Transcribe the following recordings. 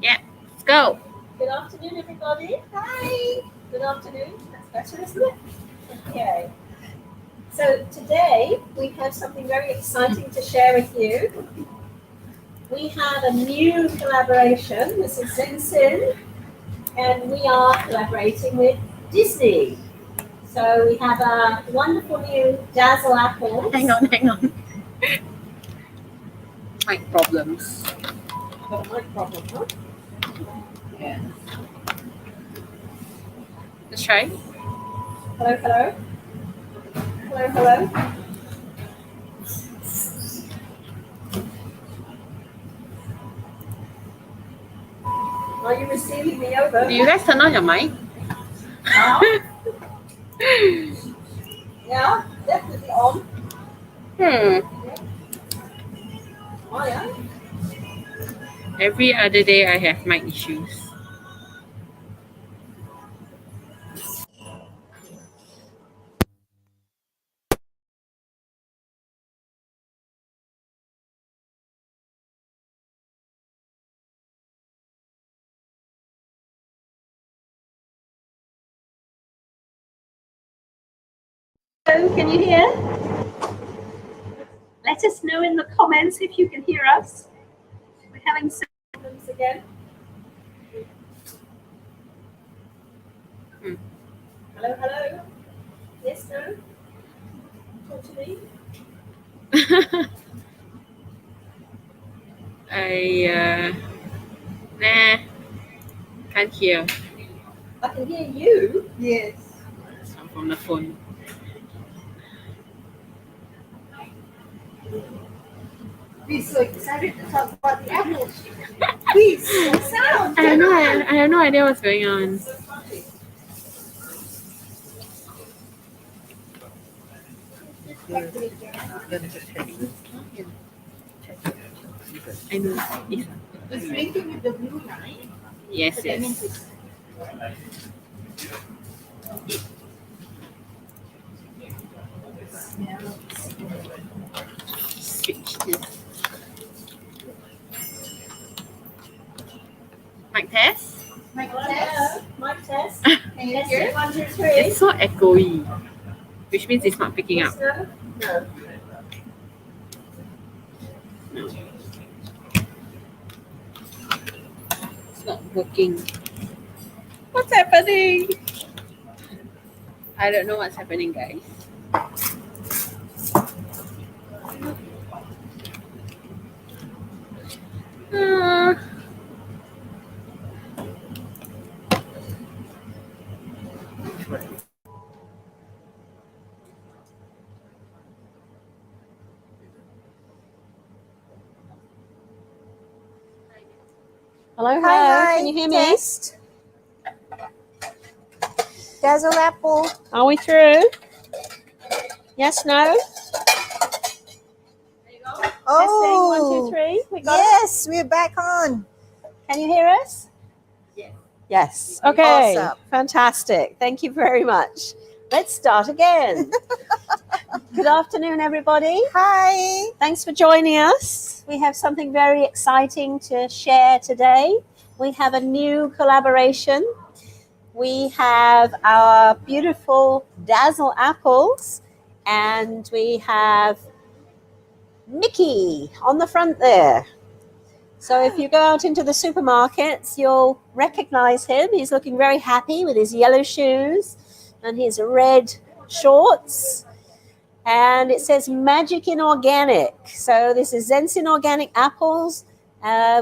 Yeah, let's go. Good afternoon, everybody. Hi. Good afternoon. That's better, isn't it? Okay. So today we have something very exciting to share with you. We have a new collaboration. This is Zinsin, and we are collaborating with Disney. So we have a wonderful new Dazzle apple. Hang on. Mic problems. Got a mic problem, huh? Yeah. Let's try. Hello, hello. Hello, hello. Are you receiving me over? Do you guys turn on your mic? Yeah, definitely on. Oh, yeah. Every other day I have mic issues. Hello, can you hear? Let us know in the comments if you can hear us. We're having some problems again. Hello, hello. Yes, no? Talk to me. Nah, can't hear. I can hear you. Yes. I'm from the phone. We're so excited to talk about the apples. Please, sound. I have no idea what's going on. I know. It's linking with the blue line. Yes, So that means yes. it's Switch this. Mic test? mic Hello, test. mic test. Can you Test hear? it. 1, 2, 3. It's so echoey, which means it's not picking up. Yes, no? No. It's not working. What's happening? I don't know what's happening, guys. Hello, hello. Hi. Can you hear me? Test. Dazzle apple. Are we through? Yes, no? Oh. Testing. 1, 2, 3. We got it. Yes, we're back on. Can you hear us? Yes. Yes. Okay. Awesome. Fantastic. Thank you very much. Let's start again. Good afternoon, everybody. Hi. Thanks for joining us. We have something very exciting to share today. We have a new collaboration. We have our beautiful Dazzle apples, and we have Mickey on the front there. So if you go out into the supermarkets, you'll recognize him. He's looking very happy with his yellow shoes and his red shorts. And it says Magic in Organic. So this is Zinsin Organic apples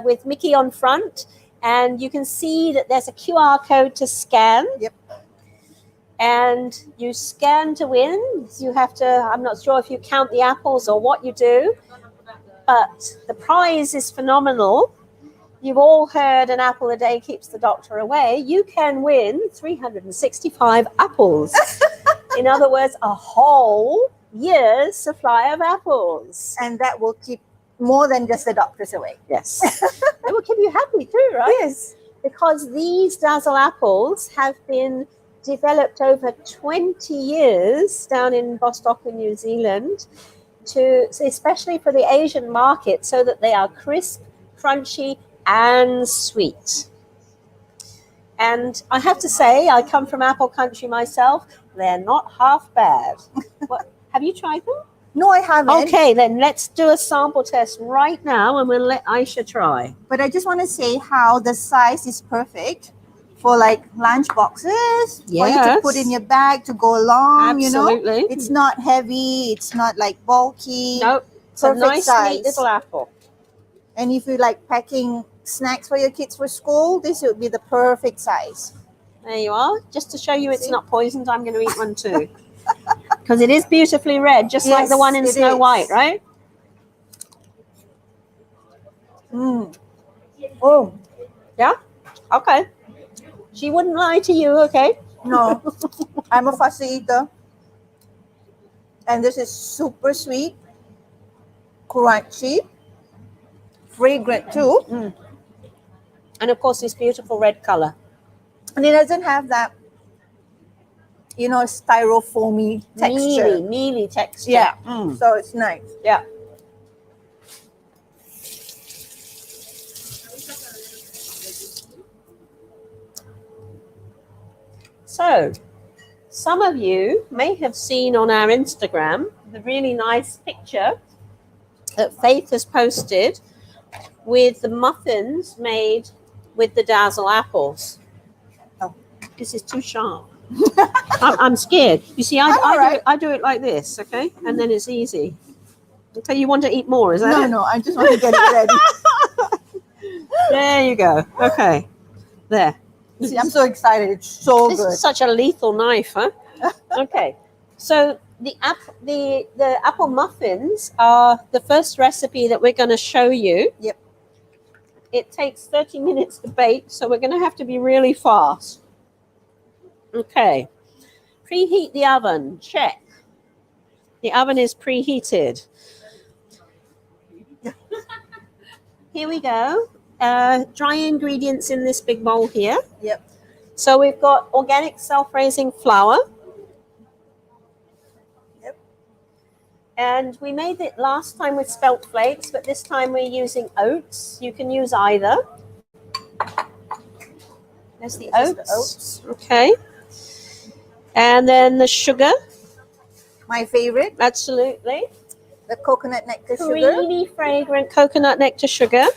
with Mickey on front. And you can see that there's a QR code to scan. Yep. And you scan to win. You have to, I'm not sure if you count the apples or what you do, but the prize is phenomenal. You've all heard an apple a day keeps the doctor away. You can win 365 apples. In other words, a whole year's supply of apples. And that will keep more than just the doctors away. Yes. It will keep you happy too, right? Yes. Because these Dazzle apples have been developed over 20 years down in Boston, New Zealand, especially for the Asian market, so that they are crisp, crunchy, and sweet. And I have to say, I come from apple country myself. They're not half bad. What, have you tried them? No, I haven't. Okay, then let's do a sample test right now, and we'll let Aishah try. But I just want to say how the size is perfect for like lunch boxes, for you to put in your bag to go along. Absolutely. You know, it's not heavy, it's not like bulky. Nope, it's a Perfect nice, size. neat little apple. And if you like packing snacks for your kids for school, this would be the perfect size. There you are. Just to show you it's not poisoned, I'm going to eat one too. Because it is beautifully red, just like the one in Yes, it Snow is. White, right? Mm. Oh, Yeah? Okay. She wouldn't lie to you, okay? no. I'm a fussy eater. And this is super sweet, crunchy, fragrant too. Mm. And of course, this beautiful red color. And it doesn't have that, you know, styrofoamy texture. Mealy texture. Yeah. Mm. So it's nice. Yeah. So, some of you may have seen on our Instagram the really nice picture that Faith has posted with the muffins made with the Dazzle apples. Oh. This is too sharp. I'm scared. You see, I do it like this, okay? And then it's easy. Okay, you want to eat more, is that it? No, I just want to get it ready. There you go. Okay. There. See, I'm so excited. It's so This good. is such a lethal knife, huh? Okay. So the apple muffins are the first recipe that we're going to show you. Yep. It takes 30 minutes to bake, so we're going to have to be really fast. Okay. Preheat the oven. Check. The oven is preheated. Here we go. Dry ingredients in this big bowl here. Yep. So we've got organic self-raising flour. Yep. And we made it last time with spelt flakes, but this time we're using oats. You can use either. There's the This is oats. the oats. Okay. And then the sugar. My favorite, Absolutely. the coconut nectar sugar. Creamy, fragrant coconut nectar sugar.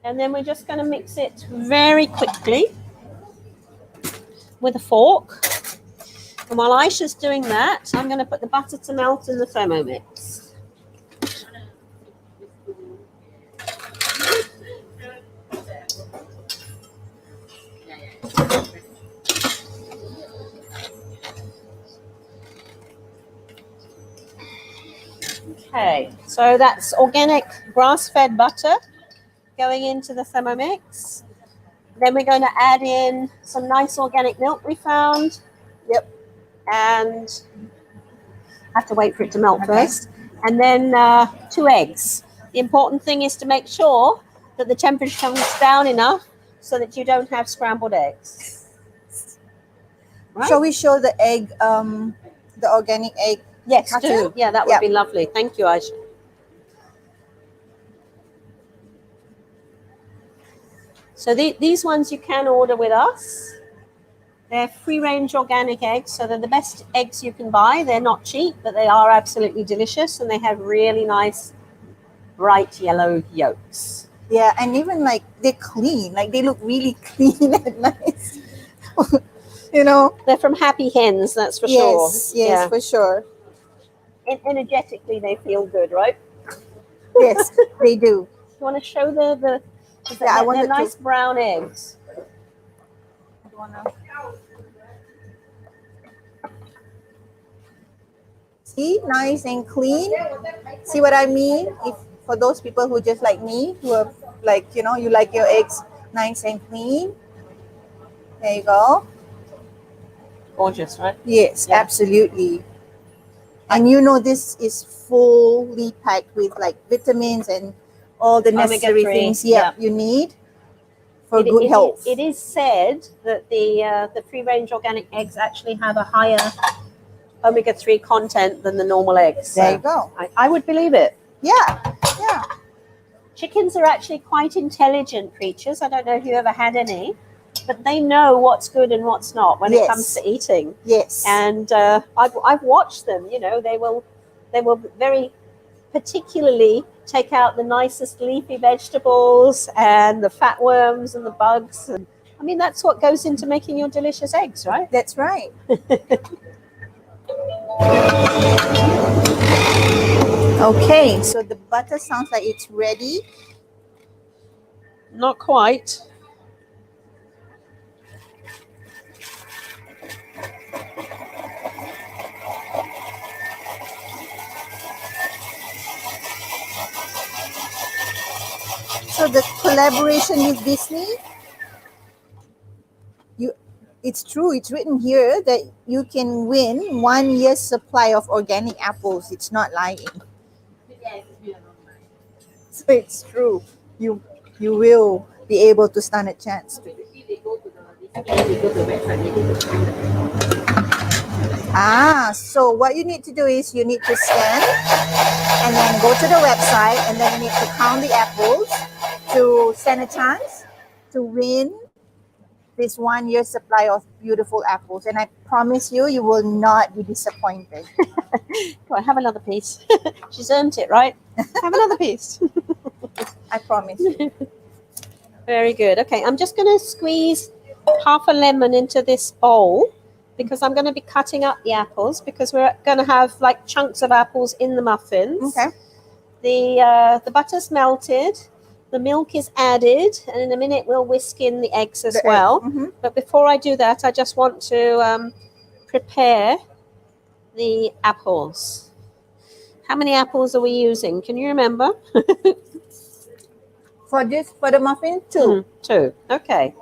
And then we're just going to mix it very quickly with a fork. And while Aishah's doing that, I'm going to put the butter to melt in the Thermomix. Okay, so that's organic grass-fed butter going into the Thermomix. Then we're going to add in some nice organic milk we found. Yep. And have to wait for it to melt first. And then 2 eggs. The important thing is to make sure that the temperature comes down enough so that you don't have scrambled eggs. Right? Shall we show the egg, the organic egg? Yes, Butter? do. Yeah, that would Yeah. be lovely. Thank you, Aishah. So these ones you can order with us. They're free-range organic eggs, so they're the best eggs you can buy. They're not cheap, but they are absolutely delicious, and they have really nice, bright yellow yolks. Yeah, and even like they're clean. Like they look really clean and nice. You know? They're from Happy Hens, that's for sure. Yes, for sure. Energetically, they feel good, right? Yes, they do. You want to show the Yeah, I wanted they're to- nice brown eggs. See, nice and clean. See what I mean? If for those people who just like me, who are like, you know, you like your eggs nice and clean. There you go. Gorgeous, right? Yes, Yeah. absolutely. And you know this is fully packed with like vitamins and all the necessary Omega-3, things yeah. you need for good health. It is said that the free-range organic eggs actually have a higher omega-3 content than the normal eggs. There So you go. I would believe it. Yeah, yeah. Chickens are actually quite intelligent creatures. I don't know if you ever had any, but they know what's good and what's not when it comes Yes. to eating. Yes. And I've watched them. You know, they will very particularly take out the nicest leafy vegetables and the fat worms and the bugs. And I mean, that's what goes into making your delicious eggs, right? That's right. Okay, so the butter sounds like it's ready. Not quite. So the collaboration with Disney, it's true. It's written here that you can win 1 year's supply of organic apples. It's not lying. So it's true. You will be able to stand a chance. So what you need to do is you need to scan and then go to the website, and then you need to count the apples to stand a chance to win this 1 year supply of beautiful apples. And I promise you, you will not be disappointed. Go on, have another piece. She's earned it, right? Have another piece. I promise you. Very good. Okay, I'm just going to squeeze half a lemon into this bowl because I'm going to be cutting up the apples because we're going to have like chunks of apples in the muffins. Okay. The butter's melted. The milk is added, and in a minute we'll whisk in the eggs as well. Mm-hmm. But before I do that, I just want to prepare the apples. How many apples are we using? Can you remember? For the muffin, 2. 2. Okay.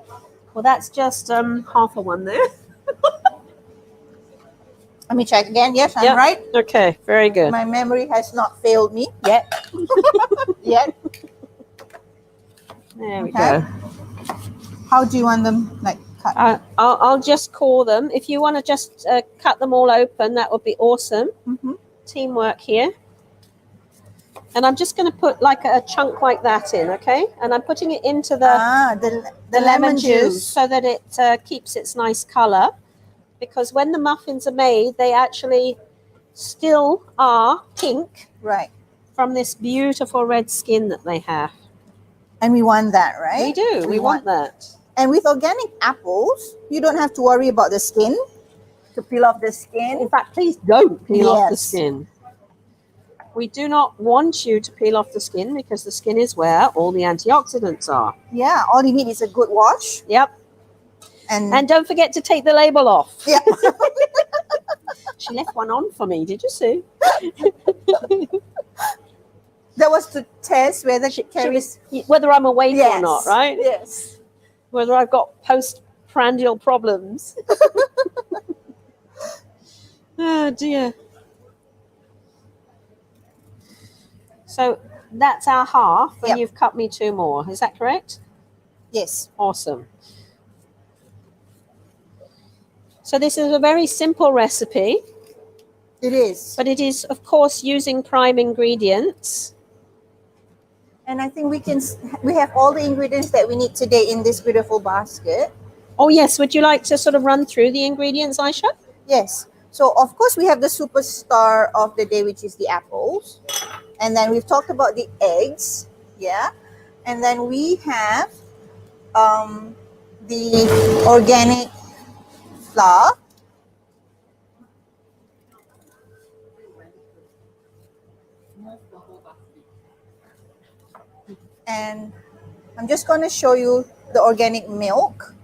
Well, that's just half a one there. Let me check again. Yes, I'm Yep. right. Okay, very good. My memory has not failed me Yep. yet. There we Okay. go. How do you want them cut? I'll just core them. If you want to just cut them all open, that would be awesome. Mm-hmm. Teamwork here. And I'm just going to put like a chunk like that in, okay? And I'm putting it into The lemon juice. so that it keeps its nice color. Because when the muffins are made, they actually still are pink Right. from this beautiful red skin that they have. And we want that, right? We do. We want that. And with organic apples, you don't have to worry about the skin, to peel off the skin. In fact, please don't peel off the Yes. skin. We do not want you to peel off the skin because the skin is where all the antioxidants are. Yeah, all you need is a good wash. Yep. And don't forget to take the label off. Yeah. She left one on for me. Did you see? That was to test whether Ceri's... Whether I'm awake Yes. or not, right? Yes. Whether I've got postprandial problems. Oh, dear. So that's our half, and Yep. you've cut me 2 more. Is that correct? Yes. Awesome. So this is a very simple recipe, It is. but it is, of course, using prime ingredients. And I think we have all the ingredients that we need today in this beautiful basket. Oh, yes. Would you like to sort of run through the ingredients, Aishah? Yes. So, of course, we have the superstar of the day, which is the apples. And then we've talked about the eggs. Yeah. And then we have the organic flour. And I'm just going to show you the organic milk.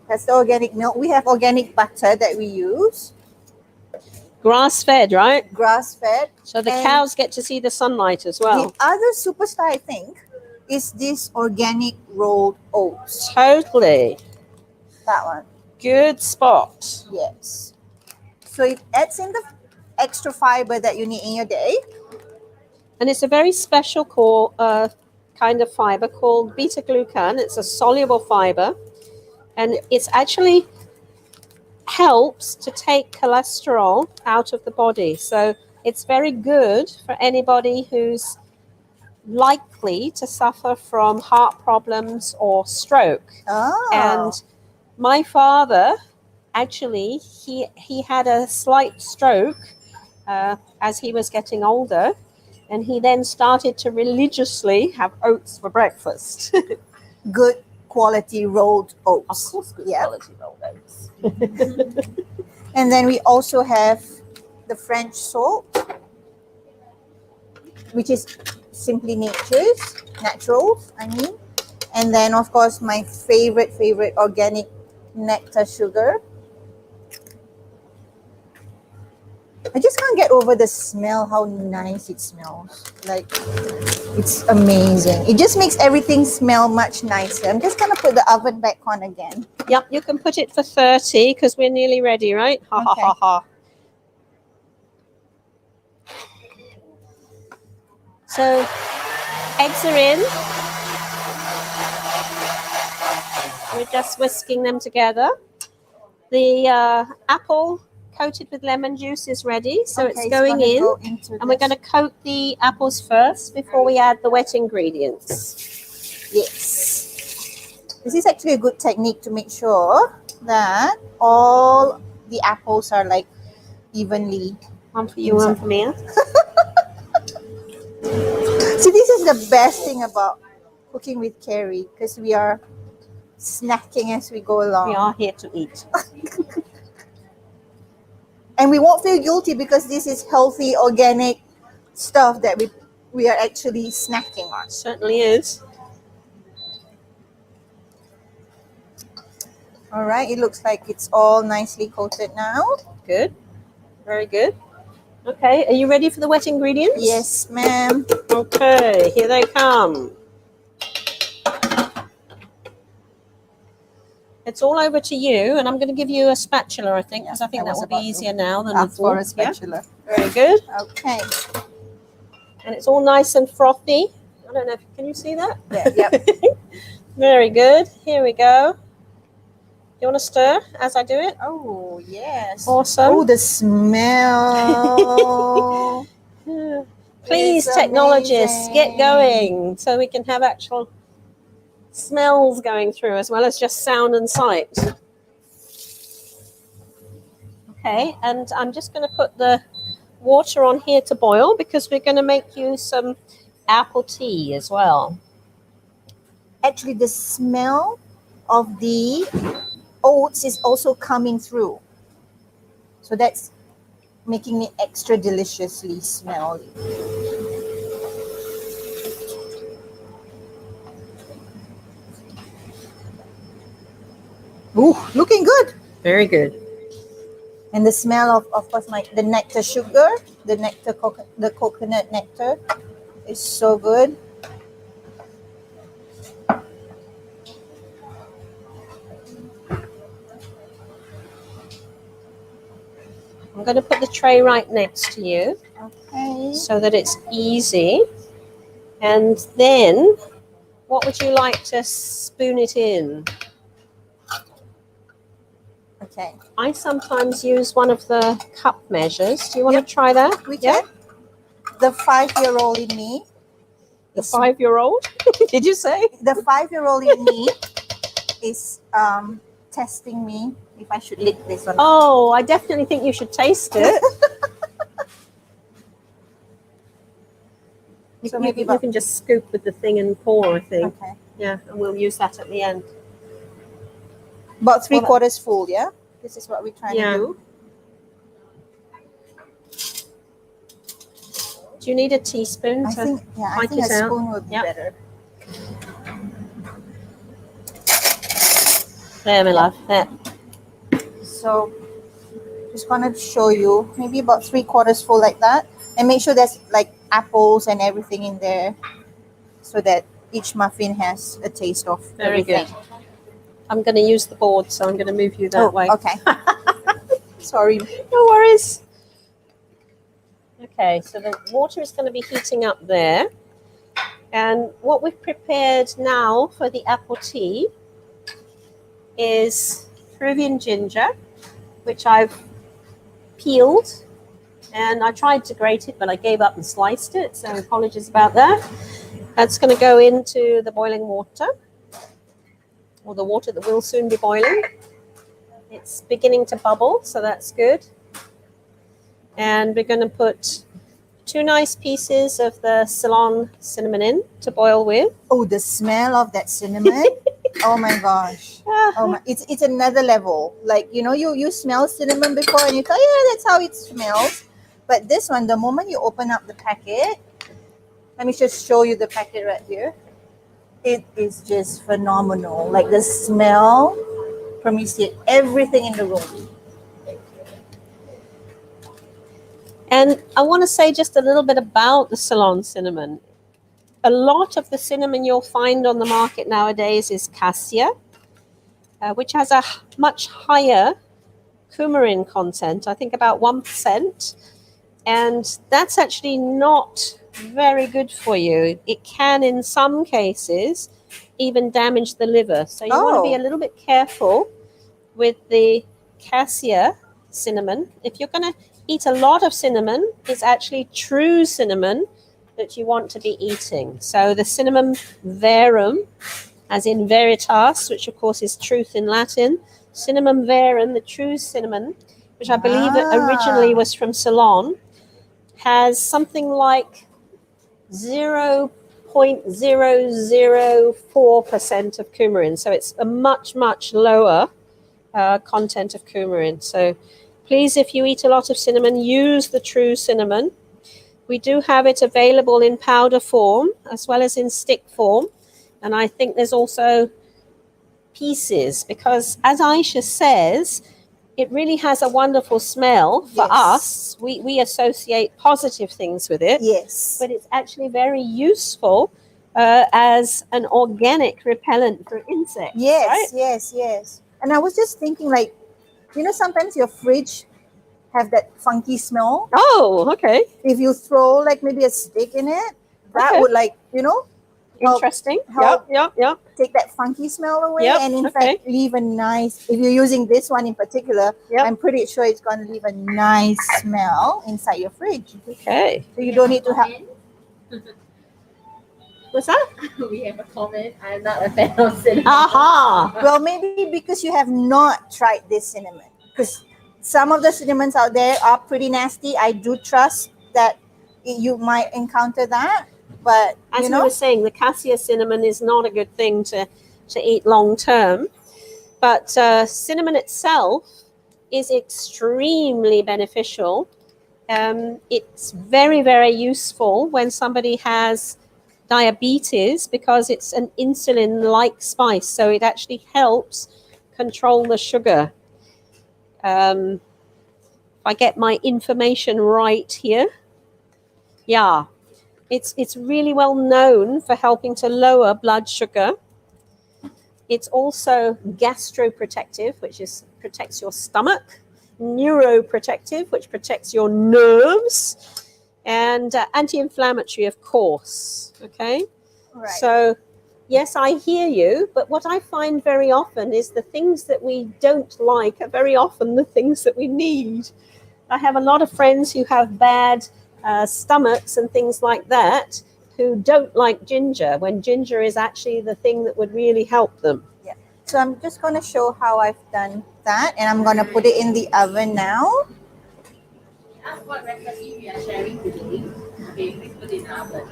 That's the organic milk. We have organic butter that we use. Grass-fed, right? Grass-fed. So the And cows get to see the sunlight as well. The other superstar, I think, is this organic rolled oats. Totally. That one. Good spot. Yes. So it adds in the extra fiber that you need in your day. And it's a very special kind of fiber called beta-glucan. It's a soluble fiber. And it's actually helps to take cholesterol out of the body. So it's very good for anybody who's likely to suffer from heart problems or stroke. Oh. And my father, actually, he had a slight stroke as he was getting older, and he then started to religiously have oats for breakfast. Good quality rolled Of oats. course, good Yeah. quality rolled oats. And then we also have the French salt, which is simply naturals, I mean. And then, of course, my favorite organic nectar sugar. I just can't get over the smell, how nice it smells. Like, it's amazing. It just makes everything smell much nicer. I'm just going to put the oven back on again. Yep, you can put it for 30 because we're nearly ready, right? Ha Okay. ha ha ha. So, eggs are in. We're just whisking them together. The apple coated with lemon juice is ready, so Okay, it's going gonna in. go into And we're this. going to coat the apples first before we add the wet ingredients. Yes. This is actually a good technique to make sure that all the apples are like evenly. One for you, one for me. Huh? See, this is the best thing about cooking with Ceri, because we are snacking as we go along. We are here to eat. And we won't feel guilty because this is healthy, organic stuff that we are actually snacking on. Certainly is. All right, it looks like it's all nicely coated now. Good. Very good. Okay, are you ready for the wet ingredients? Yes, ma'am. Okay, here they come. It's all over to you, and I'm going to give you a spatula, I think, because I think I that was will be about to easier now than Ask for before. a spatula. Yeah? Very good. Okay. And it's all nice and frothy. I don't know, can you see that? There, yep. Very good. Here we go. You want to stir as I do it? Oh, yes. Awesome. Oh, the smell. Please, It's technologists, get amazing. going so we can have actual smells going through as well as just sound and sight. Okay, and I'm just going to put the water on here to boil because we're going to make you some apple tea as well. Actually, the smell of the oats is also coming through. So that's making it extra deliciously smelly. Ooh, looking good. Very good. And the smell of course, the nectar sugar, the coconut nectar is so good. I'm going to put the tray right next to you Okay. so that it's easy. And then, what would you like to spoon it in? Okay. I sometimes use one of the cup measures. Do you want Yep. to try that? We Yeah? can. The 5-year-old in me. The 5-year-old? Did you say? The 5-year-old in me is testing me if I should lick this or not. Oh, I definitely think you should taste it. So you, maybe you about, can just scoop with the thing and pour, I think. okay. Yeah, and we'll use that at the end. About 3/4 Well, full, yeah? This is what we're trying Yeah. to do. Do you need a teaspoon I to think a pike it out? spoon would be Yep. better. There, my love. There. So just gonna show you maybe about 3/4 full like that, and make sure there's like apples and everything in there, so that each muffin has a taste of Very everything. good. I'm going to use the board, so I'm going to move you that way. Okay. Sorry. No worries. Okay, so the water is going to be heating up there. And what we've prepared now for the apple tea is Peruvian ginger, which I've peeled. And I tried to grate it, but I gave up and sliced it, so apologies about that. That's going to go into the boiling water, or the water that will soon be boiling. It's beginning to bubble, so that's good. And we're going to put 2 nice pieces of the Ceylon cinnamon in to boil with. Oh, the smell of that cinnamon. Oh my gosh. Oh my, it's another level. Like, you know, you smell cinnamon before and you thought, yeah, that's how it smells. But this one, the moment you open up the packet, let me just show you the packet right here. It is just phenomenal. Like the smell permeates everything in the room. And I want to say just a little bit about the Ceylon cinnamon. A lot of the cinnamon you'll find on the market nowadays is cassia, which has a much higher coumarin content, I think about 1%. And that's actually not very good for you. It can, in some cases, even damage the liver. So you want to be a little bit careful with the cassia cinnamon. If you're going to eat a lot of cinnamon, it's actually true cinnamon that you want to be eating. So the cinnamon verum, as in veritas, which of course is truth in Latin, cinnamon verum, the true cinnamon, which I believe originally was from Ceylon, has something like 0.004% of coumarin. So it's a much, much lower content of coumarin. So please, if you eat a lot of cinnamon, use the true cinnamon. We do have it available in powder form as well as in stick form. And I think there's also pieces, because as Aishah says, it really has a wonderful smell for us. We associate positive things with it. Yes. But it's actually very useful as an organic repellent for insects. Yes, right? yes. And I was just thinking, like, you know, sometimes your fridge have that funky smell. Oh, okay. If you throw like maybe a stick in it, that would, like, you know, Interesting. help Yep. take that funky smell away, Yep, and in okay. fact leave a nice, if you're using this one in particular, Yep. I'm pretty sure it's going to leave a nice smell inside your fridge. Okay. So you don't need to have. What's that? We have a comment. I'm not a fan of cinnamon. Aha. Well, maybe because you have not tried this cinnamon, because some of the cinnamons out there are pretty nasty. I do trust that you might encounter that, but As you we know, were saying, the cassia cinnamon is not a good thing to eat long term. But cinnamon itself is extremely beneficial. It's very, very useful when somebody has diabetes, because it's an insulin-like spice. So it actually helps control the sugar. If I get my information right here. Yeah. It's really well known for helping to lower blood sugar. It's also gastroprotective, which protects your stomach, neuroprotective, which protects your nerves, and anti-inflammatory, of course. Okay, right. So yes, I hear you, but what I find very often is the things that we don't like are very often the things that we need. I have a lot of friends who have bad stomachs and things like that, who don't like ginger, when ginger is actually the thing that would really help them. Yeah. So I'm just going to show how I've done that, and I'm going to put it in the oven now. Ask what recipe we are sharing today. Okay, please put it in the oven.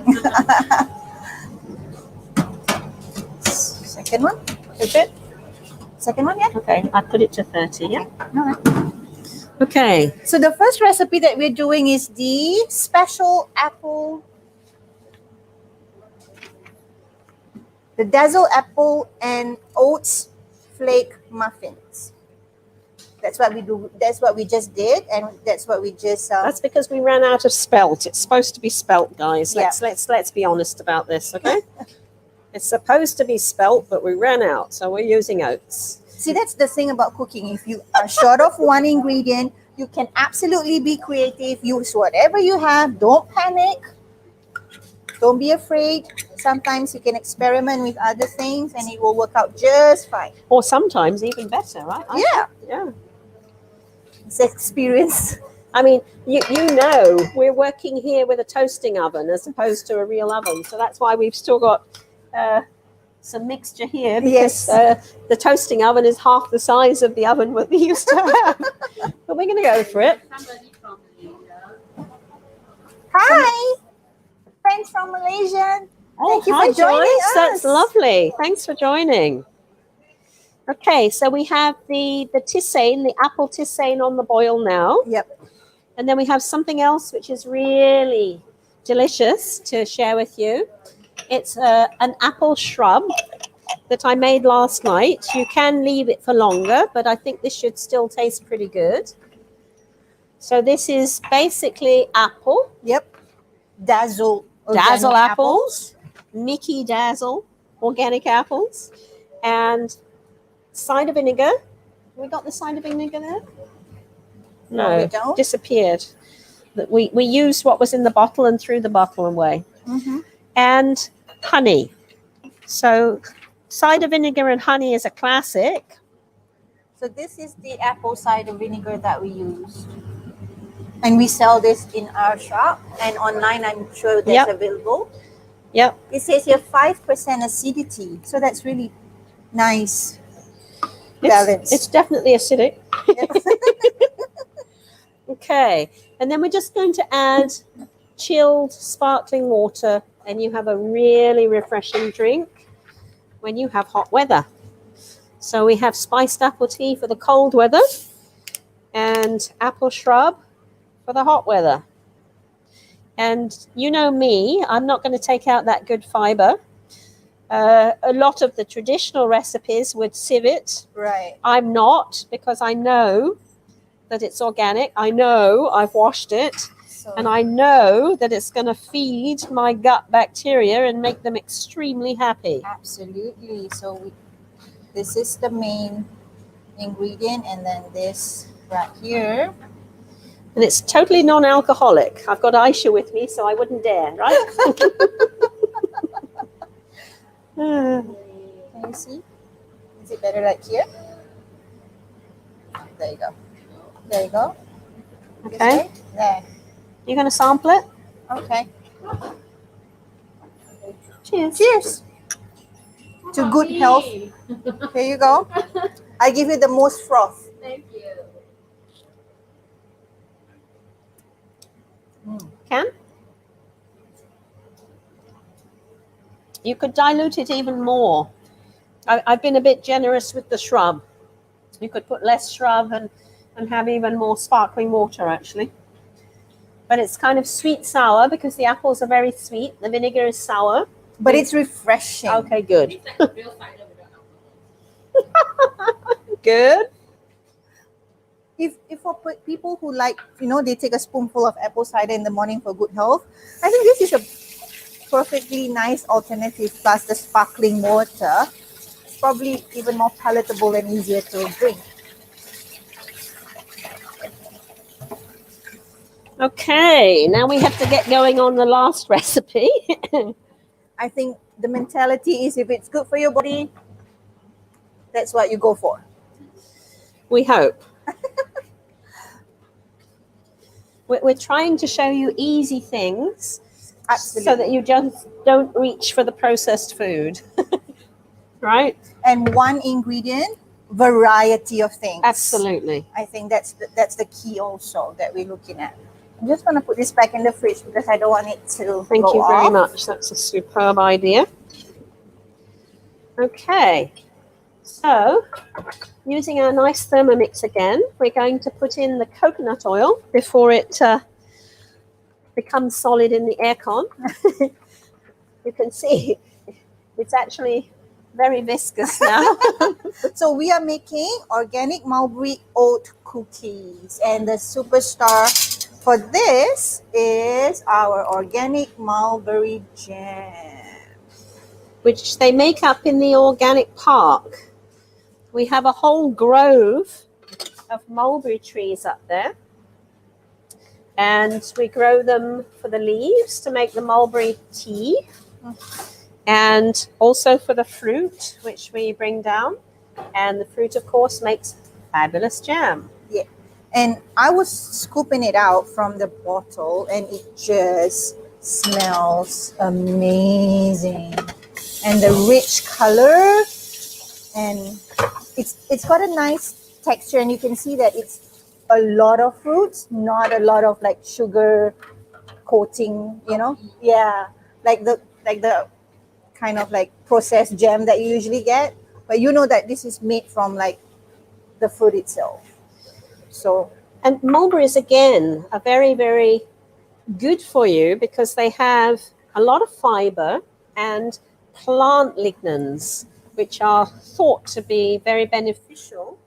Second one. Is it? Second one, yeah. Okay, I put it to 30, yeah? All right. Okay. So the first recipe that we're doing is the special apple, the Dazzle apple and oats flake muffins. That's what we do. That's what we just did, and that's what we just. That's because we ran out of spelt. It's supposed to be spelt, guys. Yeah. Let's be honest about this, okay? It's supposed to be spelt, but we ran out, so we're using oats. See, that's the thing about cooking. If you are short of one ingredient, you can absolutely be creative. Use whatever you have. Don't panic. Don't be afraid. Sometimes you can experiment with other things and it will work out just fine. Or sometimes even better, right? Yeah. Yeah. It's experience. I mean, you know, we're working here with a toasting oven as opposed to a real oven. So that's why we've still got some mixture here, because the toasting oven is half the size of the oven that we used to have. But we're going to go for it. Somebody from Malaysia. Hi, friends from Malaysia. Oh, Thank you hi, for joining Joyce. That's us. lovely. Thanks for joining. Okay, so we have the tisane, the apple tisane on the boil now. Yep. And then we have something else which is really delicious to share with you. It's an apple shrub that I made last night. You can leave it for longer, but I think this should still taste pretty good. So this is basically apple, Yep. Dazzle. Dazzle organic apples, Mickey Dazzle organic apples, and cider vinegar. We got the cider vinegar there? No, we No, don't. disappeared. We used what was in the bottle and threw the bottle away. Mm-hmm. And honey. So cider vinegar and honey is a classic. So this is the apple cider vinegar that we use. And we sell this in our shop and online. I'm sure that's available. Yep. It says here 5% acidity. So that's really nice. Balance. It's definitely acidic. Yep. Okay. And then we're just going to add chilled sparkling water, and you have a really refreshing drink when you have hot weather. So we have spiced apple tea for the cold weather and apple shrub for the hot weather. And you know me, I'm not going to take out that good fiber. A lot of the traditional recipes would sieve it. Right. I'm not, because I know that it's organic. I know I've washed it. So, And I know that it's going to feed my gut bacteria and make them extremely happy. absolutely. So this is the main ingredient, and then this right here. And it's totally non-alcoholic. I've got Aishah with me, so I wouldn't dare, right? Can you see? Is it better like here? There you go. There you go. This Okay. way? There. You're going to sample it? Okay. Cheers. Cheers to good health. Here you go. I give you the most froth. Thank you. Can? You could dilute it even more. I've been a bit generous with the shrub. You could put less shrub and have even more sparkling water, actually. But it's kind of sweet sour because the apples are very sweet. The vinegar is sour. But it's refreshing. Okay, good. It's like real cider without alcohol. Good. If for people who like, they take a spoonful of apple cider in the morning for good health, I think this is a perfectly nice alternative. Plus the sparkling water, it's probably even more palatable and easier to drink. Okay, now we have to get going on the last recipe. I think the mentality is if it's good for your body, that's what you go for. We hope. We're trying to show you easy things Absolutely. so that you just don't reach for the processed food. Right? And one ingredient, variety of things. Absolutely. I think that's the key also that we're looking at. I'm just going to put this back in the fridge because I don't want it to Thank go you very off. much. That's a superb idea. Okay. So, using our nice Thermomix again, we're going to put in the coconut oil before it becomes solid in the aircon. You can see it's actually very viscous now. So we are making organic mulberry oat cookies, and the superstar for this is our organic mulberry jam, Which they make up in the organic park. We have a whole grove of mulberry trees up there. And we grow them for the leaves to make the mulberry tea. And also for the fruit, which we bring down. And the fruit, of course, makes fabulous jam. And I was scooping it out from the bottle, and it just smells amazing. And the rich color, and it's got a nice texture, and you can see that it's a lot of fruits, not a lot of like sugar coating, you know. Yeah, like the kind of like processed jam that you usually get, but you know that this is made from like the fruit itself. So And mulberries, again, are very, very good for you because they have a lot of fiber and plant lignans, which are thought to be very beneficial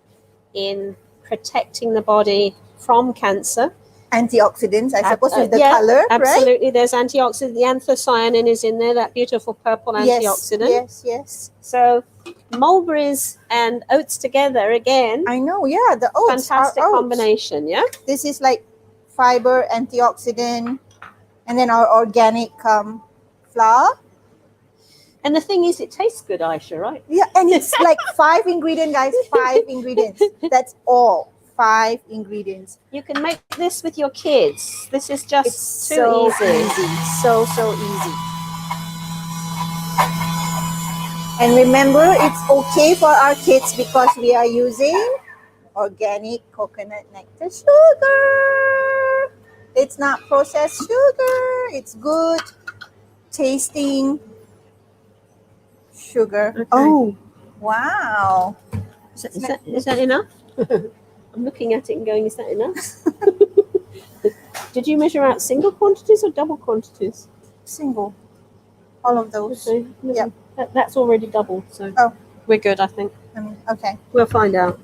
in protecting the body from cancer. antioxidants, I suppose, with the Yeah, color, right? absolutely. There's antioxidant. The anthocyanin is in there, that beautiful purple antioxidant. Yes. So mulberries and oats together, again, I know, yeah, the oats fantastic are oats. combination, yeah? This is like fiber, antioxidant, and then our organic flour. And the thing is, it tastes good, Aisha, right? Yeah, and it's like 5 ingredients, guys. 5 ingredients. That's all. 5 ingredients. You can make this with your kids. This is just It's too so easy. So easy. And remember, it's okay for our kids because we are using organic coconut nectar sugar. It's not processed sugar. It's good tasting sugar. Okay. Oh, wow. Is that enough? I'm looking at it and going, is that enough? Did you measure out single quantities or double quantities? Single. All of those. Okay. Yeah. That's already double, so Oh. we're good, I think. Okay. We'll find out.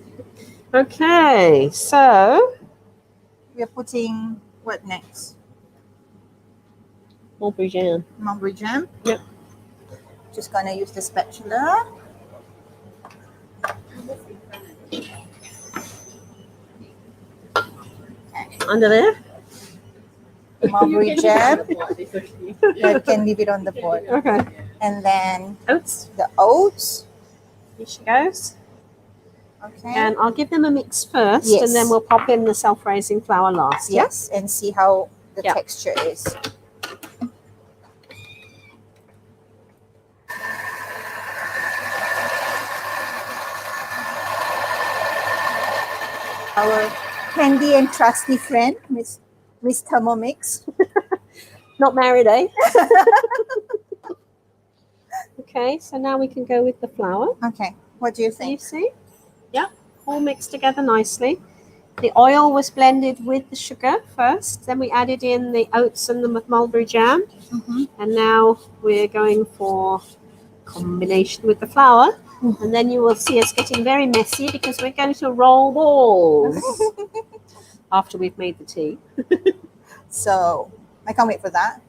Okay, so We're putting what next? mulberry jam. Mulberry jam. Yep. Just gonna use the spatula. Under there? Mulberry jam. You can leave it on the board. Okay. And then Oats. the oats. Here she goes. Okay. And I'll give them a mix first, Yes. and then we'll pop in the self-raising flour last. Yeah? Yes, and see how the Yeah. texture is. Our handy and trusty friend, Miss Thermomix. Not married, eh? Okay, so now we can go with the flour. Okay, what do you You think? see? Yeah, all mixed together nicely. The oil was blended with the sugar first, then we added in the oats and the mulberry jam, Mhm. and now we're going for combination with the flour. And then you will see us getting very messy because we're going to roll balls after we've made the tea. So I can't wait for that.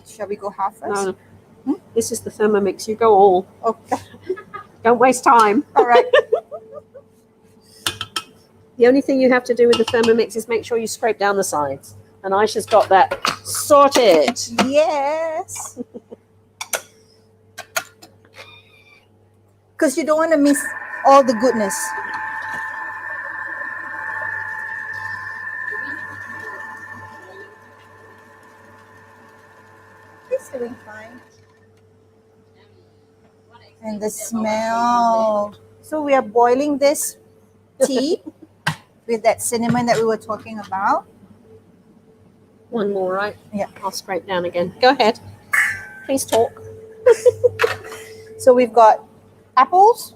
Shall we go half first? No, this is the Thermomix. You go all. Okay. Don't waste time. All right. The only thing you have to do with the Thermomix is make sure you scrape down the sides. And Aisha's got that sorted. Yes. Because you don't want to miss all the goodness. It's doing fine. And the smell. So we are boiling this tea with that cinnamon that we were talking about. One more, right? Yeah. I'll scrape down again. Go ahead. Please talk. So we've got apples,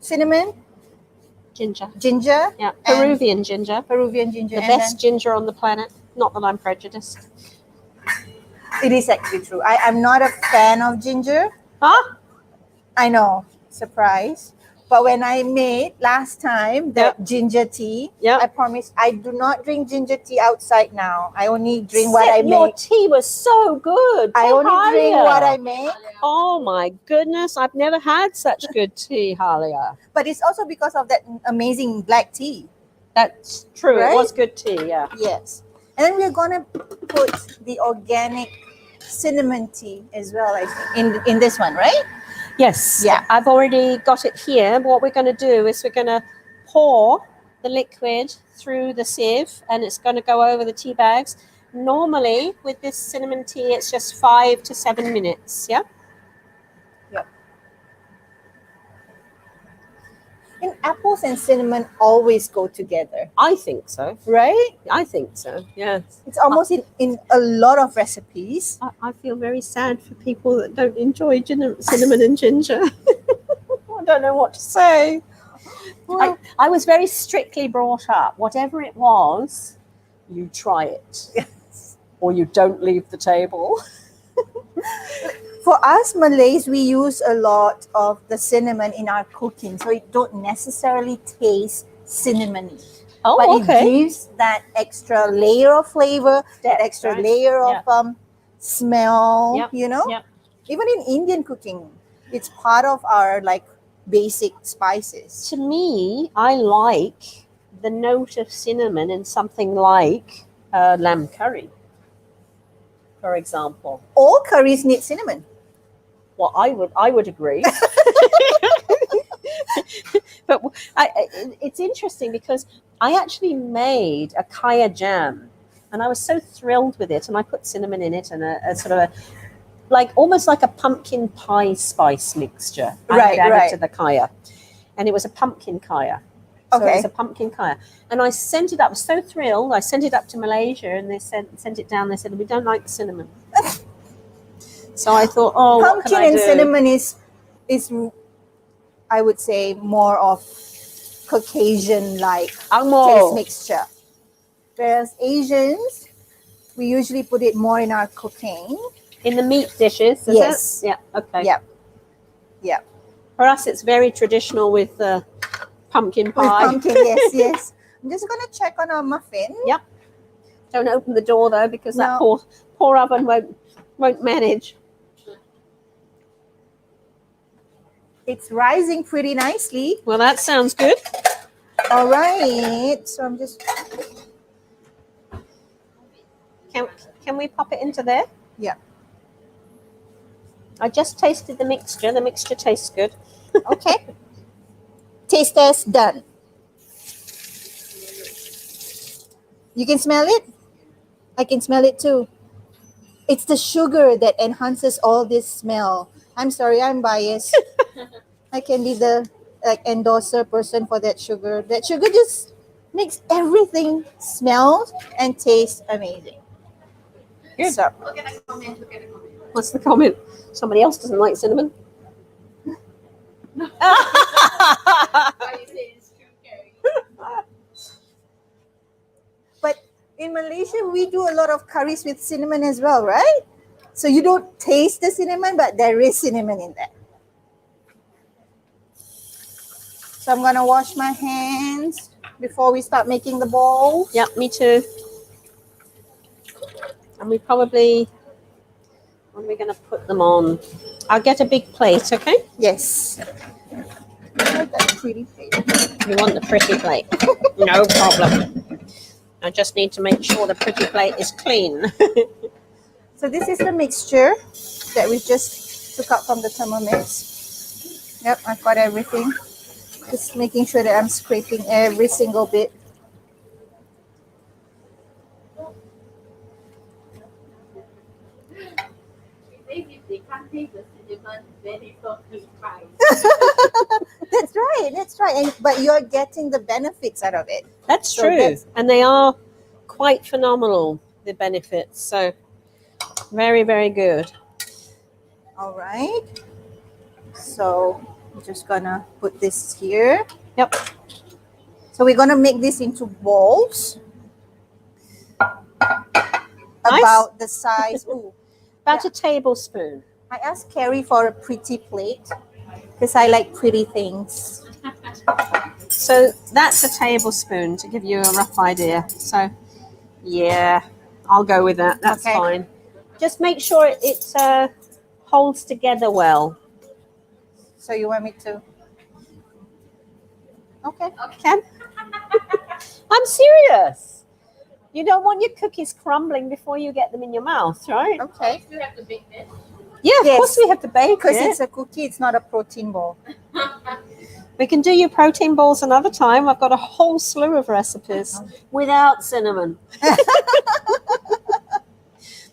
cinnamon, Ginger. ginger, Yeah, And- Peruvian ginger. Peruvian ginger. The and best ginger on the planet. Not that I'm prejudiced. then- it is actually true. I'm not a fan of ginger. Huh? I know, surprise. But when I made last time the ginger tea, Yeah. I promise I do not drink ginger tea outside now. I only drink what I Your make. tea was so good. I Say only drink Halia. what I make. Oh my goodness, I've never had such good tea, Halia. But it's also because of that amazing black tea. That's true. Right? It was good tea, yeah. Yes. And then we're gonna put the organic cinnamon tea as well, I think, in this one, right? Yes. Yeah. I've already got it here. What we're going to do is we're going to pour the liquid through the sieve, and it's going to go over the tea bags. Normally, with this cinnamon tea, it's just 5 to 7 minutes. Yeah. And apples and cinnamon always go together, I think so. right? I think so. Yes. It's almost in a lot of recipes. I feel very sad for people that don't enjoy cinnamon and ginger. I don't know what to say. I was very strictly brought up. Whatever it was, you try it. Yes. Or you don't leave the table. For us Malays, we use a lot of the cinnamon in our cooking, so it don't necessarily taste cinnamony. Oh, But okay. it gives that extra layer of flavor, that extra right. layer of smell, Yep, you know? yep. Even in Indian cooking, it's part of our like basic spices. To me, I like the note of cinnamon in something like lamb curry, for example. All curries need cinnamon. Well, I would agree. But it's interesting because I actually made a kaya jam, and I was so thrilled with it, and I put cinnamon in it and a sort of a almost like a pumpkin pie spice mixture. I had added to the kaya, and it was a pumpkin kaya. So it was a pumpkin kaya, and I sent it up. I was so thrilled. I sent it up to Malaysia, and they sent it down. They said, we don't like the cinnamon. So I thought, what can I Pumpkin and do? cinnamon is I would say more of Caucasian like taste mixture. Whereas Asians, we usually put it more in our cooking. In the meat dishes, is Yes. it? Yeah. Okay. Yep. Yep. For us, it's very traditional with pumpkin With pie. pumpkin, yes. I'm just gonna check on our muffin. Yep. Don't open the door though, because that No. poor oven won't manage. It's rising pretty nicely. Well, that sounds good. All right. So I'm just Can we pop it into there? Yeah. I just tasted the mixture. The mixture tastes good. okay. Taste test done. You can smell it? I can smell it too. It's the sugar that enhances all this smell. I'm sorry, I'm biased. I can be the endorser person for that sugar. That sugar just makes everything smell and taste amazing. Good. So, Look at the comment. Look at the comment. What's the comment? Somebody else doesn't like cinnamon. Why you say it's true, Carrie? but in Malaysia, we do a lot of curries with cinnamon as well, right? So you don't taste the cinnamon, but there is cinnamon in there. So I'm gonna wash my hands before we start making the balls. Yep, me too. And we probably, when are we going to put them on? I'll get a big plate, okay? Yes. I like that pretty plate. You want the pretty plate? No problem. I just need to make sure the pretty plate is clean. So this is the mixture that we just took out from the Thermomix. Yep, I've got everything. Just making sure that I'm scraping every single bit. If they can't taste the cinnamon, then it's not good pie. That's right. But you're getting the benefits out of it. That's So true. that's- And they are quite phenomenal, the benefits. So very, very good. All right. So I'm just gonna put this here. Yep. So we're gonna make this into balls. Nice. About the size. Ooh, About a tablespoon. I asked Carrie for a pretty plate because I like pretty things. So that's a tablespoon to give you a rough idea. So yeah, I'll go with that. That's Okay. fine. Just make sure it holds together well. So you want me to? Okay. Ken? I'm serious. You don't want your cookies crumbling before you get them in your mouth, right? Okay. You still have to bake this. Yeah, of Yes. course we have to bake Because it. it's a cookie, it's not a protein ball. We can do your protein balls another time. I've got a whole slew of recipes without cinnamon.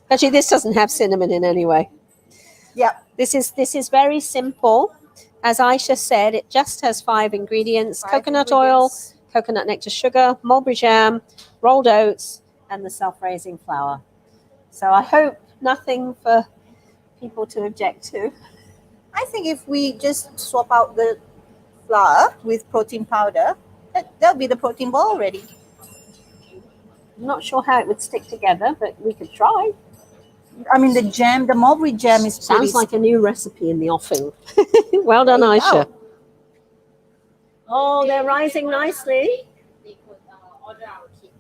Actually, this doesn't have cinnamon in anyway. Yep. This is very simple. As Aisha said, it just has 5 ingredients: coconut oil, coconut nectar sugar, mulberry jam, rolled oats, and the self-raising flour. So I hope nothing for people to object to. I think if we just swap out the flour with protein powder, that'll be the protein ball already. I'm not sure how it would stick together, but we could try. I mean, the mulberry jam is pretty. Sounds like a new recipe in the offing. Well done, There you Aisha. go. Oh, they're rising nicely. They could order our kit.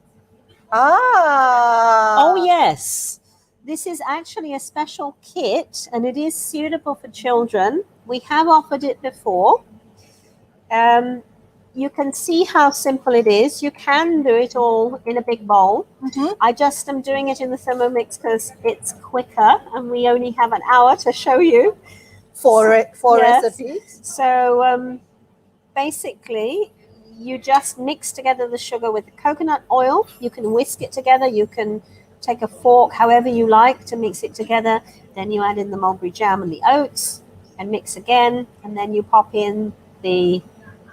Ah. Oh, yes. This is actually a special kit, and it is suitable for children. We have offered it before. You can see how simple it is. You can do it all in a big bowl. Mhm. I just am doing it in the Thermomix because it's quicker, and we only have an hour to show you. Four Yes. recipes. So basically, you just mix together the sugar with the coconut oil. You can whisk it together. You can take a fork, however you like, to mix it together. Then you add in the mulberry jam and the oats and mix again. And then you pop in the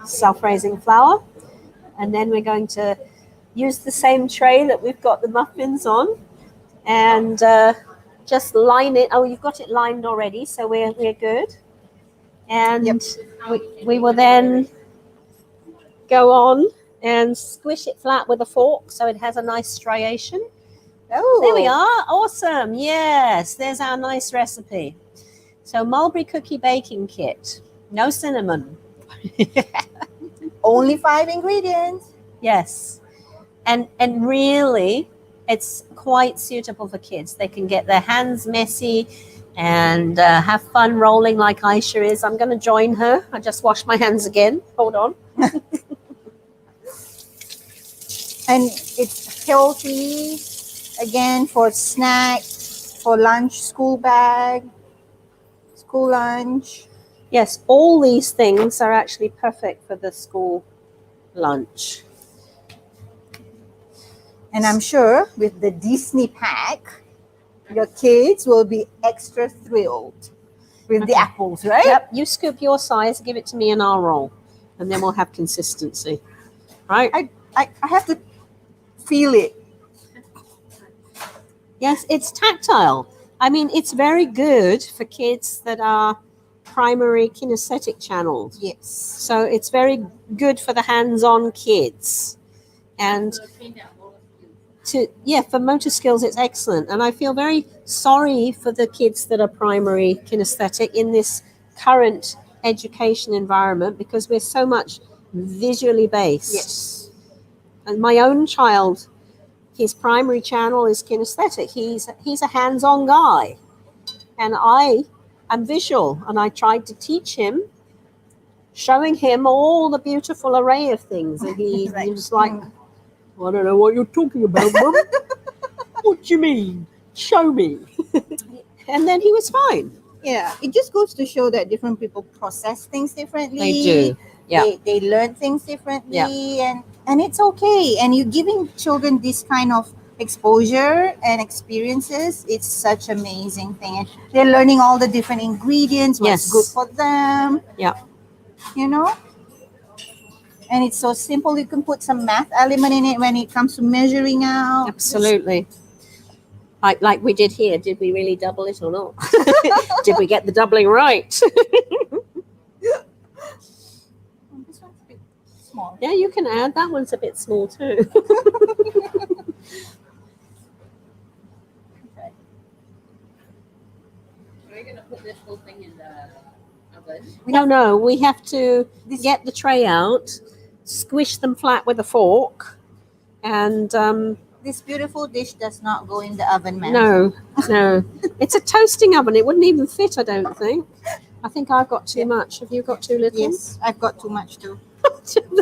self-raising flour. And then we're going to use the same tray that we've got the muffins on and just line it. Oh, you've got it lined already, so we're good. And Yep. we will then go on and squish it flat with a fork so it has a nice striation. Oh. There we are. Awesome. Yes, there's our nice recipe. So mulberry cookie baking kit. No cinnamon. Only 5 ingredients. Yes. And really, it's quite suitable for kids. They can get their hands messy and have fun rolling like Aisha is. I'm going to join her. I just washed my hands again. Hold on. And it's healthy, again, for snack, for lunch, school bag, school lunch. Yes, all these things are actually perfect for the school lunch. And I'm sure with the Disney pack, your kids will be extra thrilled with the Okay. apples, right? Yep, you scoop your size, give it to me and I'll roll. And then we'll have consistency. Right? I have to feel it. Yes, it's tactile. I mean, it's very good for kids that are primary kinesthetic channels. Yes. So it's very good for the hands-on kids. And To train their motor skills. for motor skills, it's excellent. And I feel very sorry for the kids that are primary kinesthetic in this current education environment because we're so much visually based. Yes. And my own child, his primary channel is kinesthetic. He's a hands-on guy. And I'm visual, and I tried to teach him, showing him all the beautiful array of things. And he Right. was like, I don't know what you're talking about, Mum. What do you mean? Show me. And then he was fine. Yeah, it just goes to show that different people process things differently. They do. Yeah. They learn things differently, and it's okay. And you're giving children this kind of exposure and experiences. It's such an amazing thing. And they're learning all the different ingredients, what's Yes. good for them. Yeah. You know? And it's so simple. You can put some math element in it when it comes to measuring out. Absolutely. Like we did here. Did we really double it or not? Did we get the doubling right? This one's a bit small. Yeah, you can add. That one's a bit small too. We're going to put this whole thing in the oven. No, we have to This- get the tray out, squish them flat with a fork, and This beautiful dish does not go in the oven, ma'am. no. It's a toasting oven. It wouldn't even fit, I don't think. I think I've got too much. Have you got too little? Yes, I've got too much too.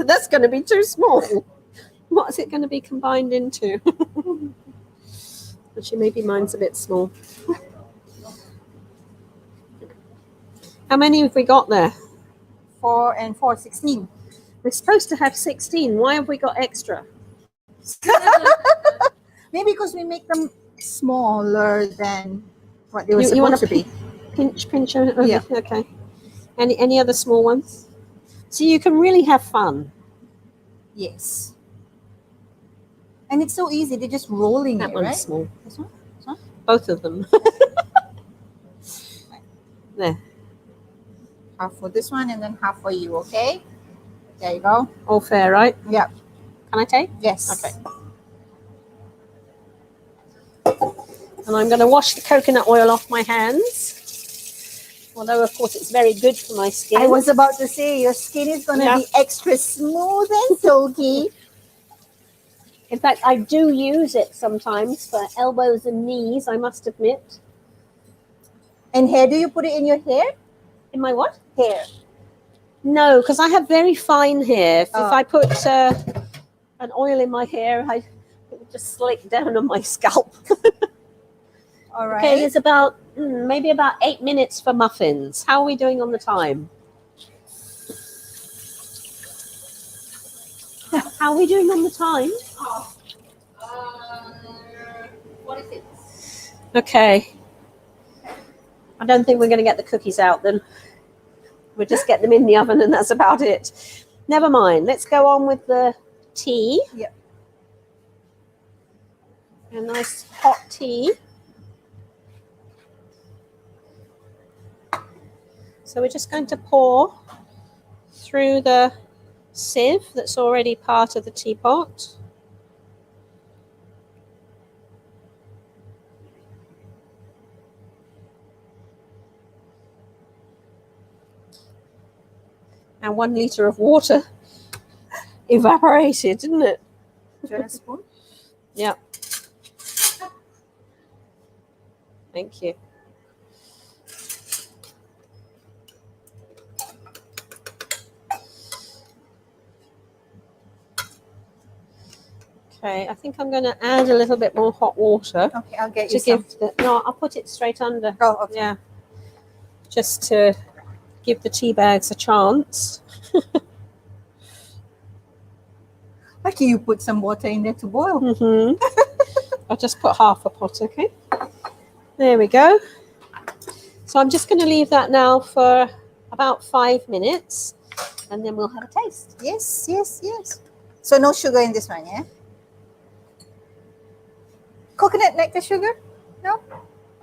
That's going to be too small. What is it going to be combined into? Actually, maybe mine's a bit small. How many have we got there? 4 and 4, 16. We're supposed to have 16. Why have we got extra? Maybe because we make them smaller than what they were You wanna supposed to be. Pinch over. Yeah. Okay. Any other small ones? So you can really have fun. Yes. And it's so easy. They're just rolling That it, one's right? small. This one? This one? Both of them. There. Half for this one and then half for you, okay? There you go. All fair, right? Yeah. Can I take? Yes. Okay. And I'm going to wash the coconut oil off my hands. Although, of course, it's very good for my skin. I was about to say your skin is going to Yeah. be extra smooth and silky. In fact, I do use it sometimes for elbows and knees, I must admit. And hair, do you put it in your hair? In my what? Hair. No, because I have very fine hair. If Oh. I put an oil in my hair, it would just slick down on my scalp. All right. Okay, it's about maybe about 8 minutes for muffins. How are we doing on the time? How are we doing on the time? What is it? Okay. I don't think we're going to get the cookies out then. We'll just get them in the oven and that's about it. Never mind. Let's go on with the tea. Yep. A nice hot tea. So we're just going to pour through the sieve that's already part of the teapot. And 1 liter of water evaporated, didn't it? Do you want a spoon? Yeah. Thank you. Okay, I think I'm going to add a little bit more hot water Okay, I'll get to you some. give the. No, I'll put it straight under. Oh, okay. Yeah. Just to give the tea bags a chance. Lucky you put some water in there to boil. I'll just put half a pot, okay? There we go. So I'm just going to leave that now for about 5 minutes and then we'll have a taste. Yes, yes, yes. So no sugar in this one, yeah? Coconut nectar sugar? No?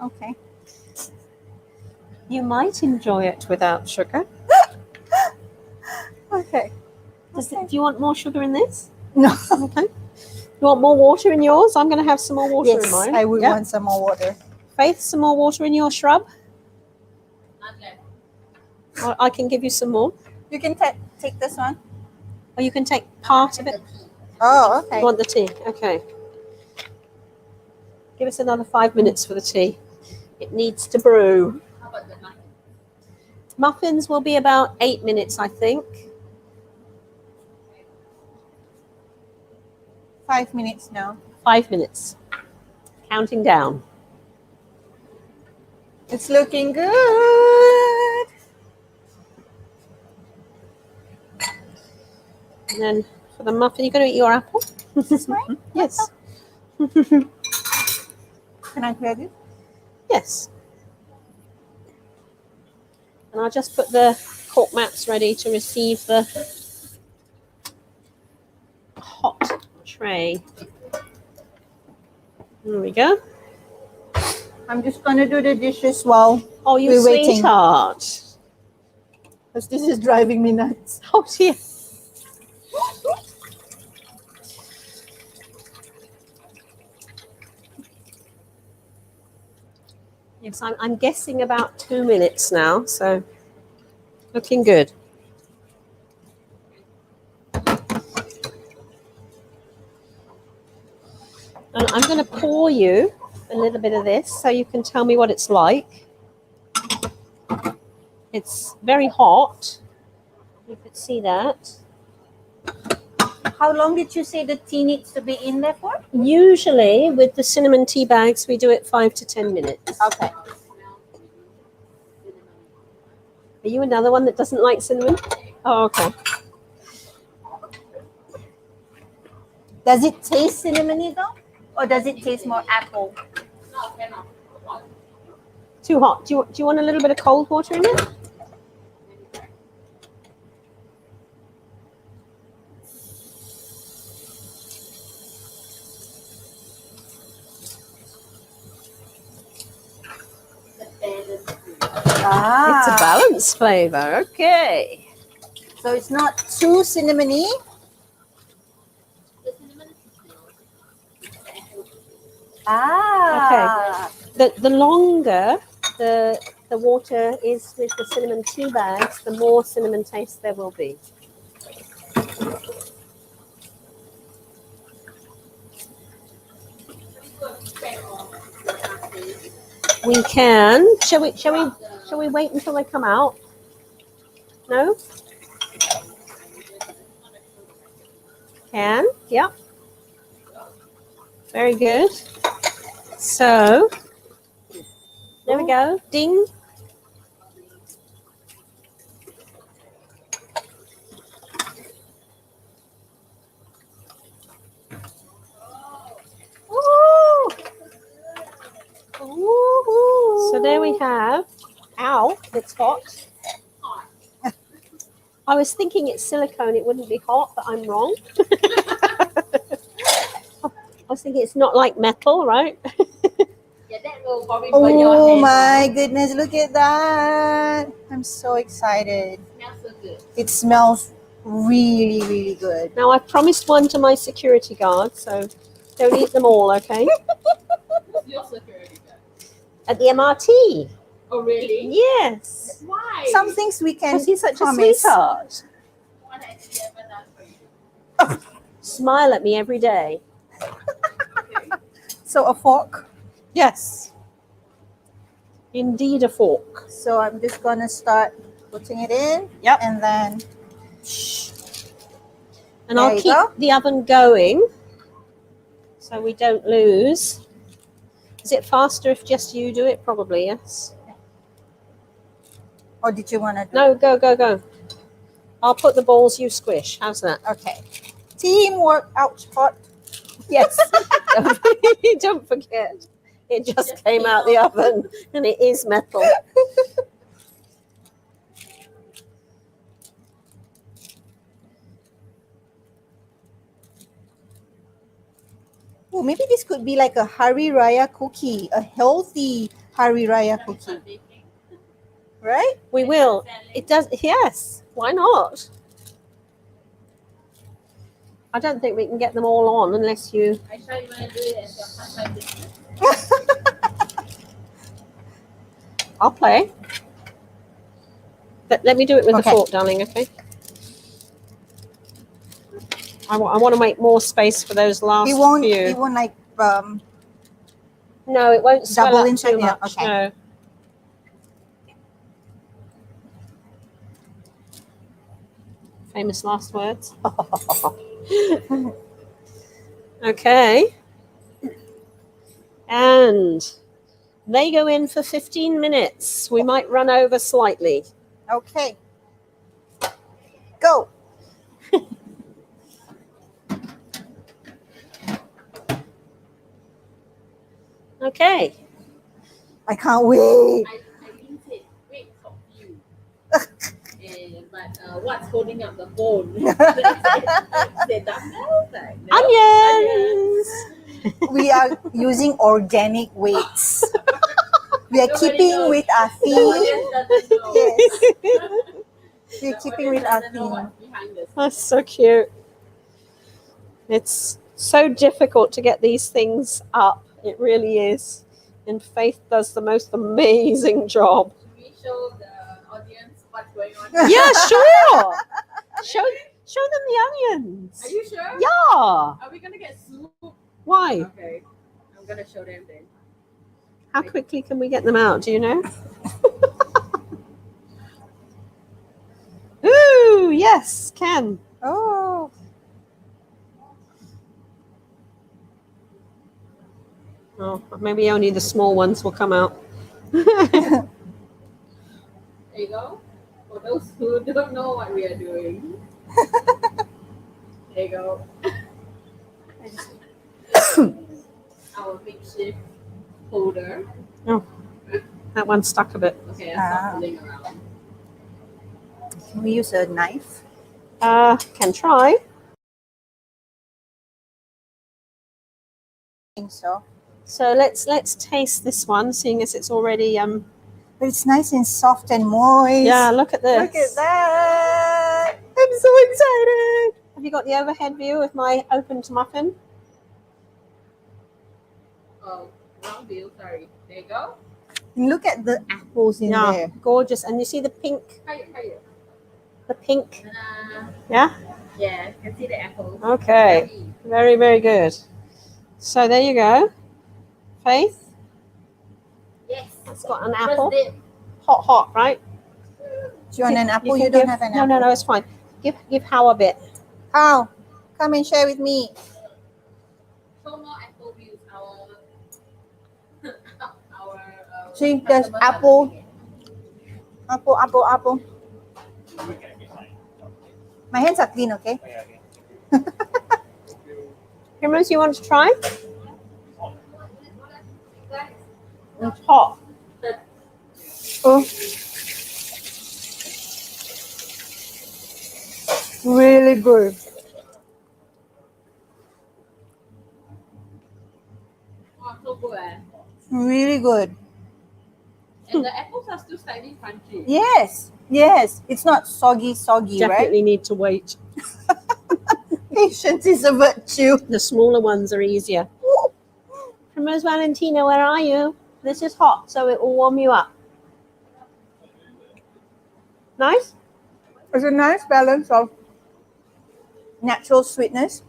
Okay. You might enjoy it without sugar. Okay. Do you want more sugar in this? No. Okay. You want more water in yours? I'm going to have some more water in Yes, mine. I would Yeah. want some more water. Faith, some more water in your shrub? Not left. Or I can give you some more. You can take this one. Or you can take part of it. Oh, okay. You want the tea? Okay. Give us another 5 minutes for the tea. It needs to brew. How about the muffin? Muffins will be about 8 minutes, I think. 5 minutes now. 5 minutes. Counting down. It's looking good. And then for the muffin, you're going to eat your apple? Is this mine? Yes. Can I grab it? Yes. And I'll just put the cork mats ready to receive the hot tray. There we go. I'm just going to do the dishes while, Oh, you We're waiting. sweetheart. because this is driving me nuts. Oh, dear. Yes, I'm guessing about 2 minutes now, so looking good. And I'm going to pour you a little bit of this so you can tell me what it's like. It's very hot. You could see that. How long did you say the tea needs to be in there for? Usually with the cinnamon tea bags, we do it 5 to 10 minutes. Okay. Are you another one that doesn't like cinnamon? Oh, okay. Does it taste cinnamony though? Or does it taste more apple? No, cannot. Hot. Too hot. Do you want a little bit of cold water in it? It's a Ah, balanced flavor. Okay. so it's not too cinnamony. The cinnamon smells. Ah, The longer the water is with the cinnamon tea bags, the more cinnamon taste there will be. We can. Shall we wait until they come out? No? Can. Yep. Very good. So there we go. Ding. So there we have. Ow, it's hot. I was thinking it's silicone, it wouldn't be hot, but I'm wrong. I was thinking it's not like metal, right? Yeah, that will probably burn your oh hand. my goodness, look at that. I'm so excited. It smells so good. It smells really, really good. Now I've promised one to my security guard, so don't eat them all, okay? Who's your security guard? At the MRT. Oh, really? Yes. Why? Some things we can Because he's such a promise. sweetheart. What actually ever done for you? Smile at me every day. Okay. So a fork. Yes. Indeed a fork. So I'm just gonna start putting it in. Yep. And then And There I'll you keep go. the oven going so we don't lose. Is it faster if just you do it? Probably, yes. or did you wanna do No, go. I'll put the balls, you squish. How's that? Okay. Teamwork out hot. Yes. Don't forget. It just came out the oven and it is metal. Oh, maybe this could be like a Hari Raya cookie, a healthy Hari Raya cookie, right? We will. It does, yes. Why not? I don't think we can get them all on unless you. Aishah, you want to do it as your part-time business? I'll play. But let me do it with Okay. the fork, darling, okay? I want to make more space for those last We won't few. like No, it won't swell double up inside too here. much. Okay. No. Famous last words. Okay. And they go in for 15 minutes. We might run over slightly. Okay. Go. Okay. I can't wait. I didn't say wait for you. But what's holding up the phone? Say dumbbells? Like, no? Onions. We are using organic weights. We are Nobody keeping knows. with our The theme. audience doesn't know. Yes. We're The keeping with our audience doesn't know theme. what's behind this. That's so cute. It's so difficult to get these things up. It really is. And Faith does the most amazing job. Should we show the audience what's going on? Yeah, sure. Show them the onions. Are you sure? Yeah. Are we gonna get soup? Why? Okay. I'm gonna show them then. How quickly can we get them out? Do you know? Ooh, yes, can. Oh. Oh, maybe only the small ones will come out. There you go. those who don't know what we are doing. There you go. Our makeshift holder. That one's stuck a bit. Okay, I'll stop pulling around. Can we use a knife? Can try. I think so. So let's taste this one, seeing as it's already But it's nice and soft and moist. yeah, look at this. Look at that. I'm so excited. Have you got the overhead view of my opened muffin? Oh, wrong view, sorry. There you go. And look at the apples in Yeah, there. gorgeous. And you see the pink, Higher. the pink. Ta-da. Yeah. Yeah, you can see the apples. Okay. Yummy. Very, very good. So there you go. Faith, Yes. it's got an First apple. dip. Hot, right? Do you want an apple? You can don't give- have an apple. No, it's fine. Give How a bit. How? Come and share with me. Show more apple views. Our See, there's customers are apple. looking Apple. My hands are clean, okay? Primrose, you want to try? at It's hot. Oh. Really good. Oh, so good. Really good. And the apples are still slightly crunchy. Yes. It's not soggy, right? Definitely need to wait. Patience is a virtue. The smaller ones are easier. Primrose Valentina, where are you? This is hot, so it will warm you up. Nice? It's a nice balance of natural sweetness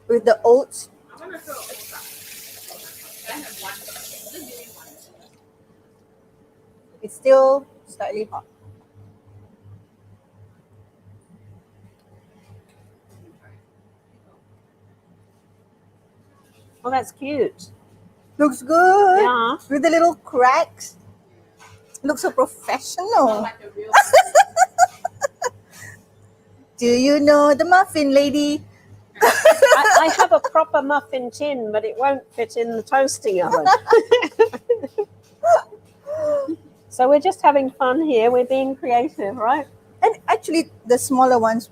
with the oats. I'm gonna throw oats up. I have one. Just give me one. It's still slightly hot. Oh, that's cute. Looks good. Yeah. With the little cracks. Looks so Not professional. like a real Do you know the muffin lady? I have a proper muffin tin, but it won't fit in the toasting oven. So we're just having fun here. We're being creative, right? And actually, the smaller ones,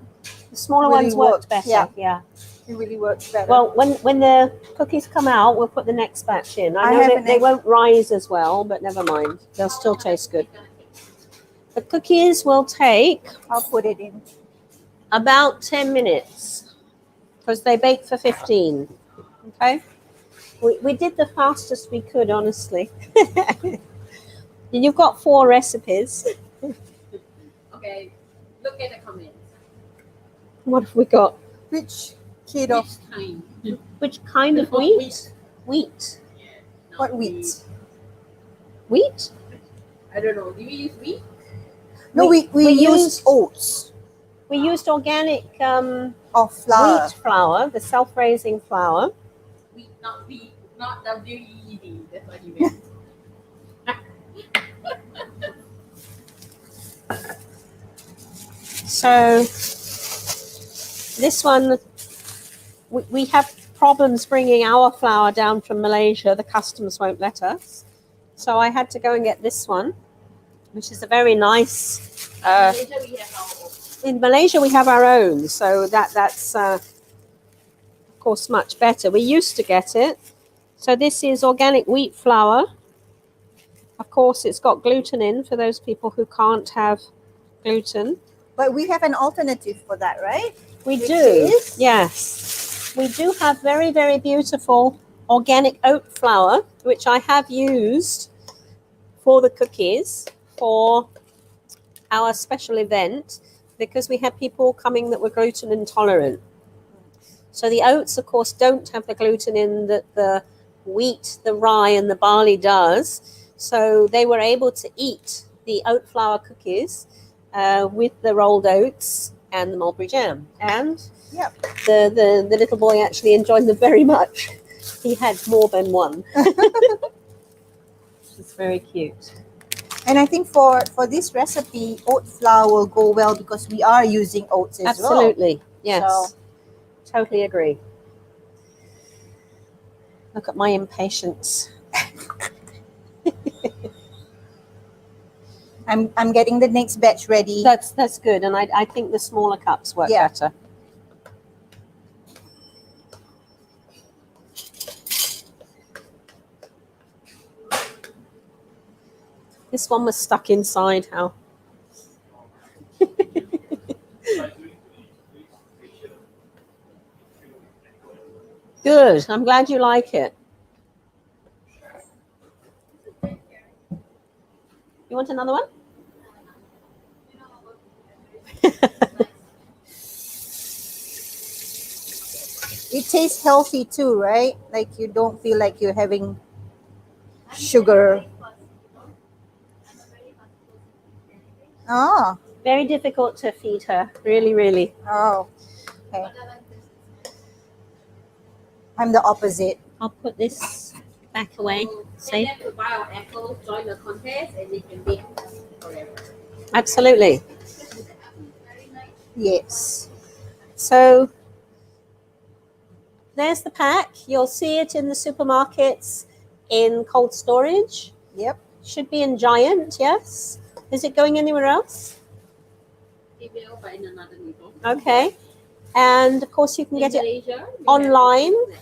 The smaller Really ones worked works, better. yeah. it really works better. Well, when the cookies come out, we'll put the next batch in. I I know have that an they egg. won't rise as well, but never mind. They'll still taste good. The cookies will take I'll put it in. about 10 minutes because they bake for 15. Okay? We did the fastest we could, honestly. You've got 4 recipes. Okay, look at the comments. What have we got? Which kid of Which kind? Which kind of Wheat. wheat? Wheat. Not what wheat? Wheat? I don't know. Do we use wheat? No, we we use used- oats We used organic or flour. wheat flour, the self-raising flour. Wheat, not wheat. Not W-E-E-D. That's what you meant. So this one, we have problems bringing our flour down from Malaysia. The customs won't let us. So I had to go and get this one, which is a very nice. Malaysia, we have our own. In Malaysia, we have our own, so that's of course much better. We used to get it. So this is organic wheat flour. Of course, it's got gluten in for those people who can't have gluten. But we have an alternative for that, right? We Which do, is? yes. We do have very, very beautiful organic oat flour, which I have used for the cookies for our special event because we had people coming that were gluten intolerant. So the oats, of course, don't have the gluten in that the wheat, the rye, and the barley does. So they were able to eat the oat flour cookies with the rolled oats and the mulberry jam. And Yep. the little boy actually enjoyed them very much. He had more than one. It's very cute. And I think for this recipe, oat flour will go well because we are using oats as well. Absolutely. Yes. Totally agree. Look at my impatience. I'm getting the next batch ready. That's good. And I think the smaller cups work Yeah. better. This one was stuck inside. How? Good. I'm glad you like it. You want another one? It tastes healthy too, right? Like you don't feel like you're having sugar. Oh, Very difficult to feed her. Really, really. oh, okay. I'm the opposite. I'll put this back away. Tell Safe. them to buy our apples, join the contest, and they can bake forever. Absolutely. Yes. So there's the pack. You'll see it in the supermarkets in cold storage. Yep. Should be in Giant, yes. Is it going anywhere else? Email by another neighbor. Okay. And of course, you can get it Malaysia, we online. have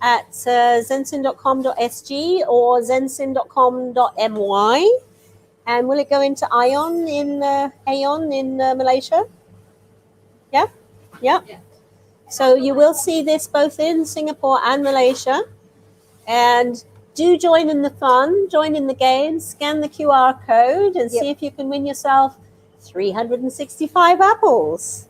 at zensin.com.sg or zensin.com.my. And will it go into Aeon in Malaysia? Yeah? Yeah. Yeah. So you will see this both in Singapore and Malaysia. And do join in the fun, join in the game, scan the QR code and see if you can win yourself 365 apples.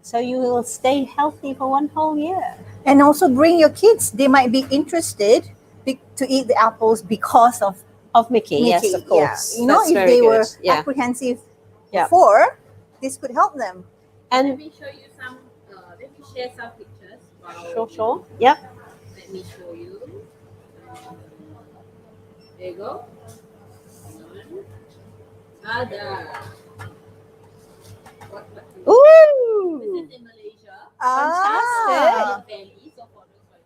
So you will stay healthy for one whole year. And also bring your kids. They might be interested to eat the apples because of Mickey. Yes, of course. Yeah. You know, That's if very they good. were Yeah. apprehensive Yeah. before, this could help them. Let And me show you some. Let me share some pictures. sure. Yep. Let me show you. There you go. Ada. What? Ooh. This is in Malaysia. Ah. Mid Valley. So for those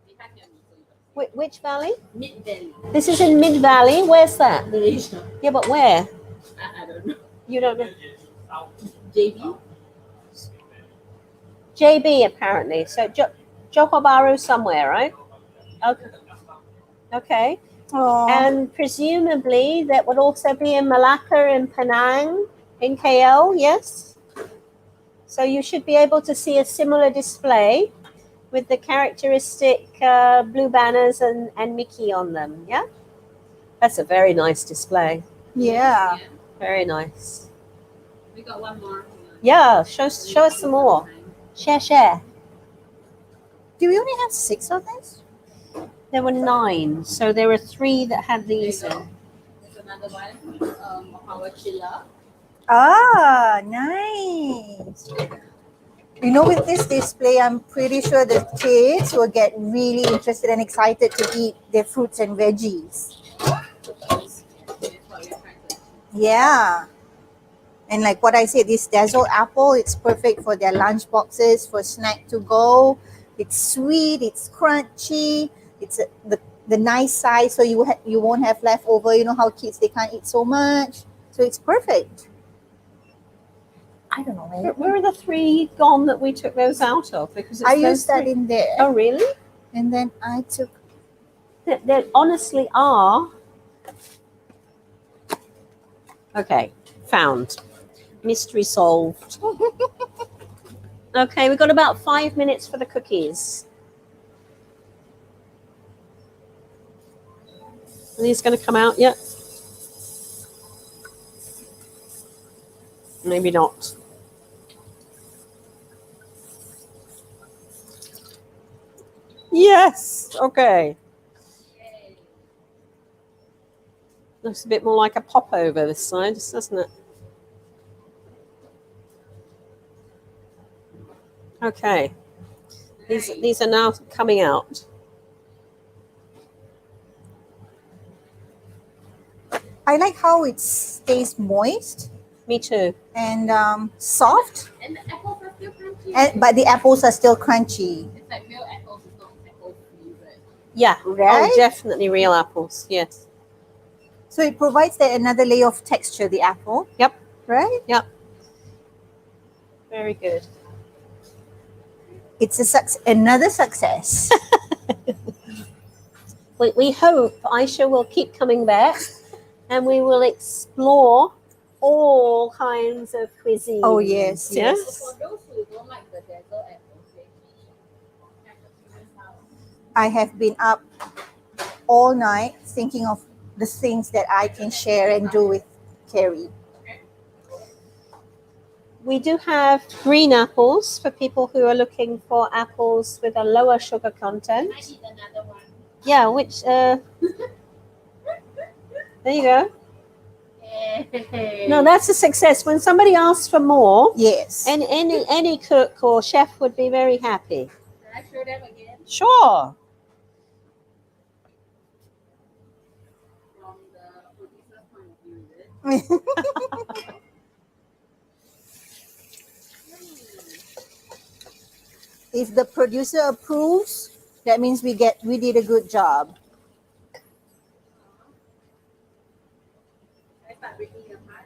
they have their Which valley? Mid Valley. This is in Mid Valley. Where's that? Malaysia. Yeah, but where? I don't know. You don't know. JB. JB apparently. So Johor Bahru somewhere, right? Okay. Okay. Oh. And presumably that would also be in Malacca and Penang in KL, yes? So you should be able to see a similar display with the characteristic blue banners and Mickey on them, yeah? That's a very nice display. Yeah. Very nice. We got one more. Yeah, show us some more. Share. Do we only have 6 of this? There were 9, so there were 3 that had these in. There's another one. Our chiller. Ah, nice. You know, with this display, I'm pretty sure the kids will get really interested and excited to eat their fruits and veggies. That's what we're trying to. Yeah. And like what I said, this dazzle apple, it's perfect for their lunch boxes, for snack to go. It's sweet, it's crunchy, it's the nice size, so you won't have leftover. You know how kids, they can't eat so much. So it's perfect. I don't know. Where are the 3 gone that we took those out of? Because it's I those used that 3. in there. Oh, really? And then I took... There honestly are. Okay, found. Mystery solved. Okay, we've got about 5 minutes for the cookies. Are these going to come out yet? Maybe not. Yes. Okay. Looks a bit more like a popover this side, doesn't it? Okay. These are now coming out. I like how it stays moist Me too. and soft, And the apples are still crunchy. but the apples are still crunchy. It's like real apples, it's not apple flavored. Yeah. Right? Oh, definitely real apples. Yes. So it provides that another layer of texture, the apple. Yep. Right? Very good. It's another success. We hope Aisha will keep coming back and we will explore all kinds of cuisine. Oh, yes, Yeah? yes. So for those who don't like the desert apples, they have to figure this out. I have been up all night thinking of the things that I can share and do with Ceri. We do have green apples for people who are looking for apples with a lower sugar content. I need another one. Yeah, which there you go. Yay. No, that's a success. When somebody asks for more, Yes. and any cook or chef would be very happy. Can I show them again Sure. from the producer's point of view? Is it? If the producer approves, that means we did a good job. I start breaking it apart.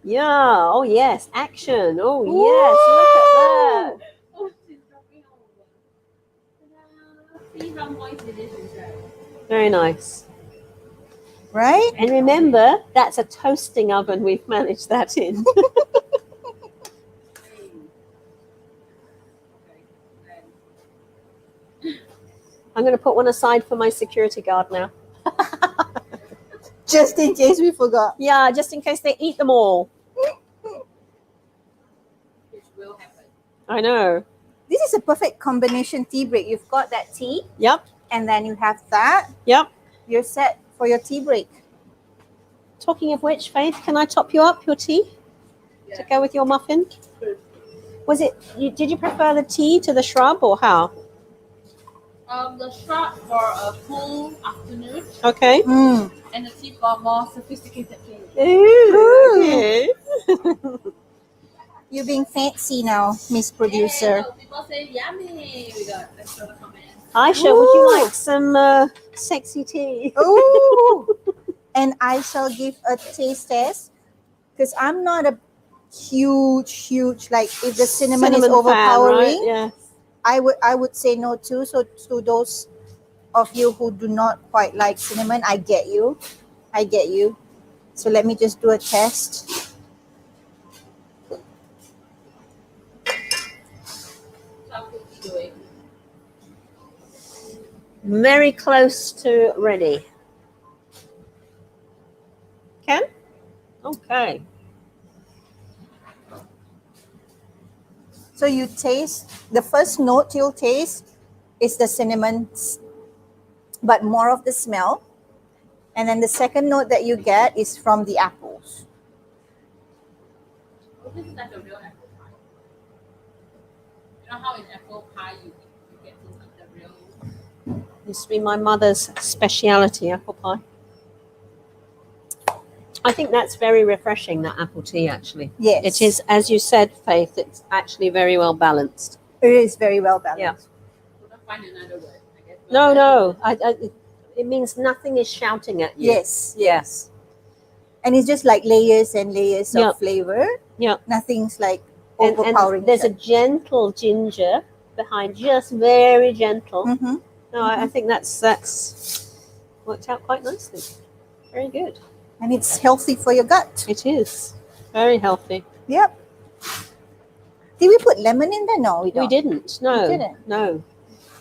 Yeah. Oh yes. Action. Oh yes. Look at that. Oh, she's dropping over. Ta-da. See how moist it is inside. Very nice. Right? And remember, that's a toasting oven we've managed that in. I'm going to put one aside for my security guard now. Just in case we forgot. Yeah, just in case they eat them all. Which will happen. I know. This is a perfect combination tea break. You've got that tea, Yep. and then you have that. Yep. You're set for your tea break. Talking of which, Faith, can I top you up your tea to go with your muffin? Was it? Did you prefer the tea to the shrub or how? The shrub for a full afternoon Okay. Mm. and the tea for more sophisticated flavor. Ooh, okay. You're being fancy now, Miss Producer. Yeah, so people say yummy. We got extra comments. Aisha, would you like some sexy tea? Ooh. And I shall give a taste test because I'm not a huge like if the cinnamon is fan, overpowering, right? Yeah. I would say no too. So to those of you who do not quite like cinnamon, I get you. So let me just do a test. How cookie doing? Very close to ready. Ken? Okay. So you taste, the first note you'll taste is the cinnamon, but more of the smell. And then the second note that you get is from the apples. Oh, this is like a real apple pie. You know how in apple pie you get to eat the real. Used to be my mother's speciality, apple pie. I think that's very refreshing, that apple tea, actually. Yes. It is, as you said, Faith, it's actually very well balanced. It is very well balanced. Yeah. Could not find another word. I guess. No. It means nothing is shouting at you. Yes. Yes. And it's just like layers and layers Yeah. of flavor. Yeah. Nothing's like And overpowering. there's a gentle ginger behind, just very gentle. Mm-hmm. No, I think that's worked out quite nicely. Very good. And it's healthy for your gut. It is. Very healthy. Yep. Did we put lemon in there? No, we We don't. didn't. No. We didn't. No.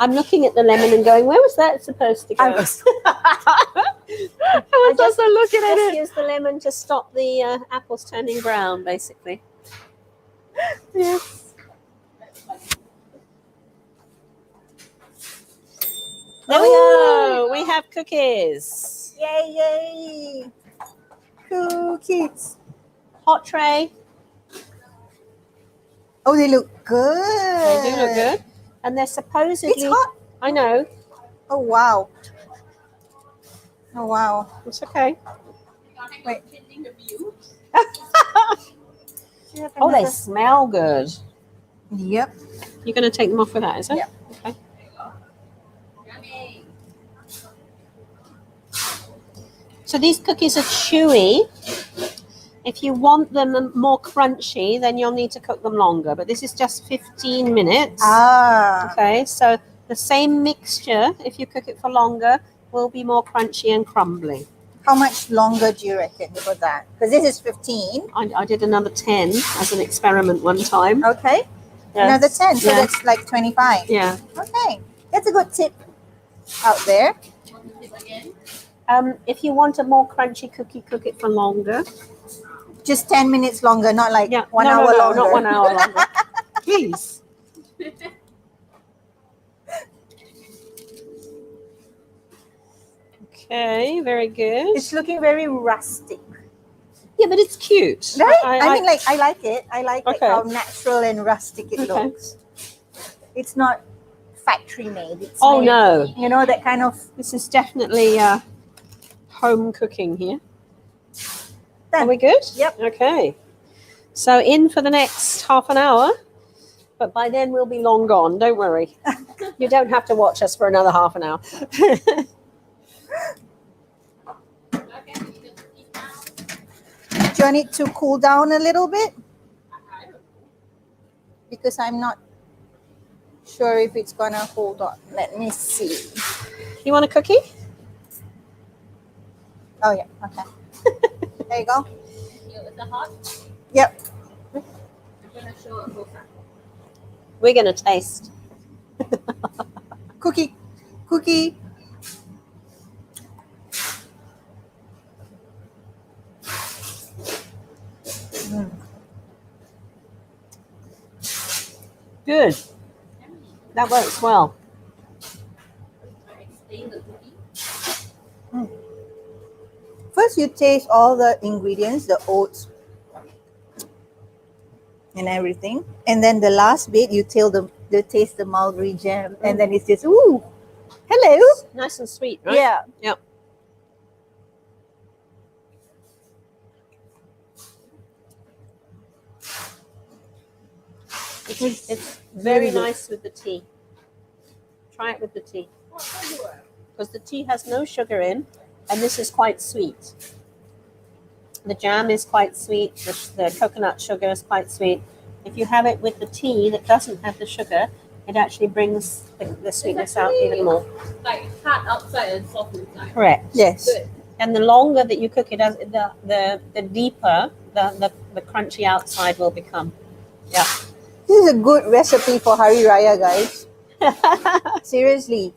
I'm looking at the lemon and going, where was that supposed to go? I was- I was just- also looking at just it. Use the lemon to stop the apples turning brown, basically. Yes. There we go. We have cookies. Yay! Cookies. Hot tray. Oh, they look good. They do look good. And they're supposedly. It's hot. I know. Oh, wow. Oh wow. It's okay. Wait. Changing the view. Oh, they smell good. Yep. You're going to take them off with that, is it? Yeah. Okay. Yummy. So these cookies are chewy. If you want them more crunchy, then you'll need to cook them longer. But this is just 15 minutes. Ah. Okay, so the same mixture, if you cook it for longer, will be more crunchy and crumbly. How much longer do you reckon for that? Because this is 15. I did another 10 as an experiment one time. Okay. Yes. Another 10. So Yeah. that's like 25. Yeah. Okay. That's a good tip out there. Want to tip again? If you want a more crunchy cookie, cook it for longer. Just 10 minutes longer, not like Yeah. 1 no, hour no, longer. not 1 hour longer. Please. Okay, very good. It's looking very rustic. Yeah, but it's cute. Right? I mean, like, I like it. I like Okay. how natural and rustic it Okay. looks. It's not factory made. It's Oh made, no, you know, that kind of. this is definitely home cooking here. Done. Are we good? Yep. Okay. So in for the next half an hour, but by then we'll be long gone. Don't worry. You don't have to watch us for another half an hour. Okay, we need to eat now. Do you want it to cool down a little bit? I don't know. Because I'm not sure if it's gonna hold on. Let me see. You want a cookie? Oh yeah. Okay. There you go. Is it hot? Yep. I'm gonna show a close-up. We're gonna taste. Cookie. Cookie. Mm. Good. That works well. I explain the cookie. First, you taste all the ingredients, the oats and everything, and then the last bit you taste the mulberry jam, and then it's just ooh, hello. Nice and sweet, right? Yeah. Yep. It's very Very good. nice with the tea. Try it with the tea. Oh, so good. Because the tea has no sugar in, and this is quite sweet. The jam is quite sweet. The coconut sugar is quite sweet. If you have it with the tea that doesn't have the sugar, it actually brings the sweetness out even more. Like hard outside and soft inside. Correct. Yes. Good. And the longer that you cook it, the deeper the crunchy outside will become. Yeah. This is a good recipe for Hari Raya, guys. Seriously.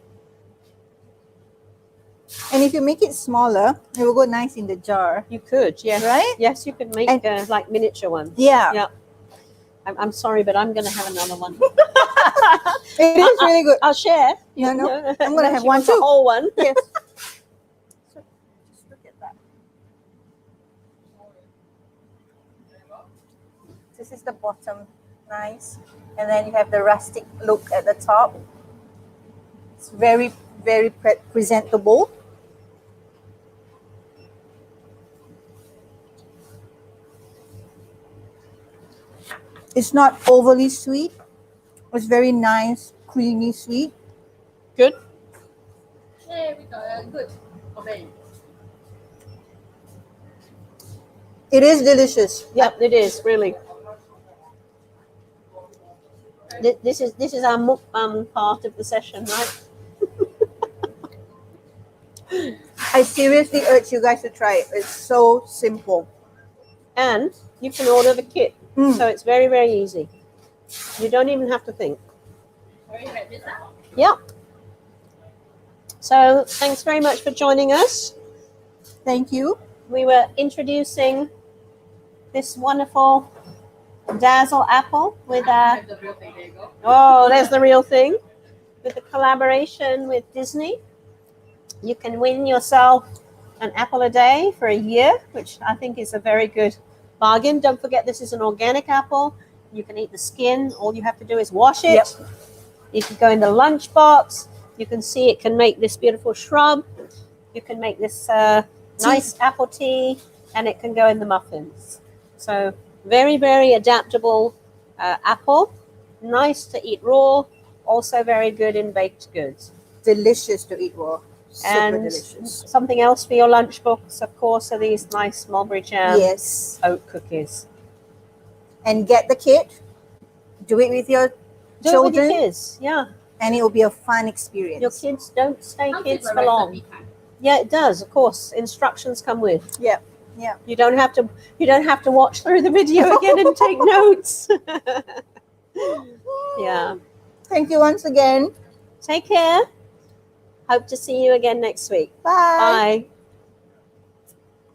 And if you make it smaller, it will go nice in the jar. You could, yes. Right? Yes, you could make And- like miniature ones. Yeah. Yeah. I'm sorry, but I'm going to have another one. It is really good. I'll share. No, no. I'm gonna Unless have you one want the too. whole one. Yes. So, just look at that. This is the bottom. Nice. And then you have the rustic look at the top. It's very, very presentable. It's not overly sweet. It's very nice, creamy sweet. Good. Yeah, we got a good comment. It is delicious. Yep, it is really. This is our mukbang part of the session, right? I seriously urge you guys to try it. It's so simple. And you can order the kit, Mm. so it's very, very easy. You don't even have to think. Very red this out. Yep. So thanks very much for joining us. Thank you. We were introducing this wonderful Dazzle apple with Have the real thing. There you go. oh, there's the real thing. With the collaboration with Disney, you can win yourself an apple a day for a year, which I think is a very good bargain. Don't forget, this is an organic apple. You can eat the skin. All you have to do is wash it. Yep. You can go in the lunchbox. You can see it can make this beautiful shrub. you can make this nice apple tea, and it can go in the muffins. So very, very adaptable apple. Nice to eat raw. Also very good in baked goods. Delicious to eat raw. Super And delicious. something else for your lunchbox, of course, are these nice mulberry jam Yes. oat cookies. And get the kit. Do it with your Do it with children, your kids, yeah. and it will be a fun experience. Your kids don't stay Comes kids with for a long. recipe pack. Yeah, it does. Of course, instructions come with. Yeah, yeah. You don't have to. You don't have to watch through the video again and take notes. Yeah. Thank you once again. Take care. Hope to see you again next week. Bye. Bye.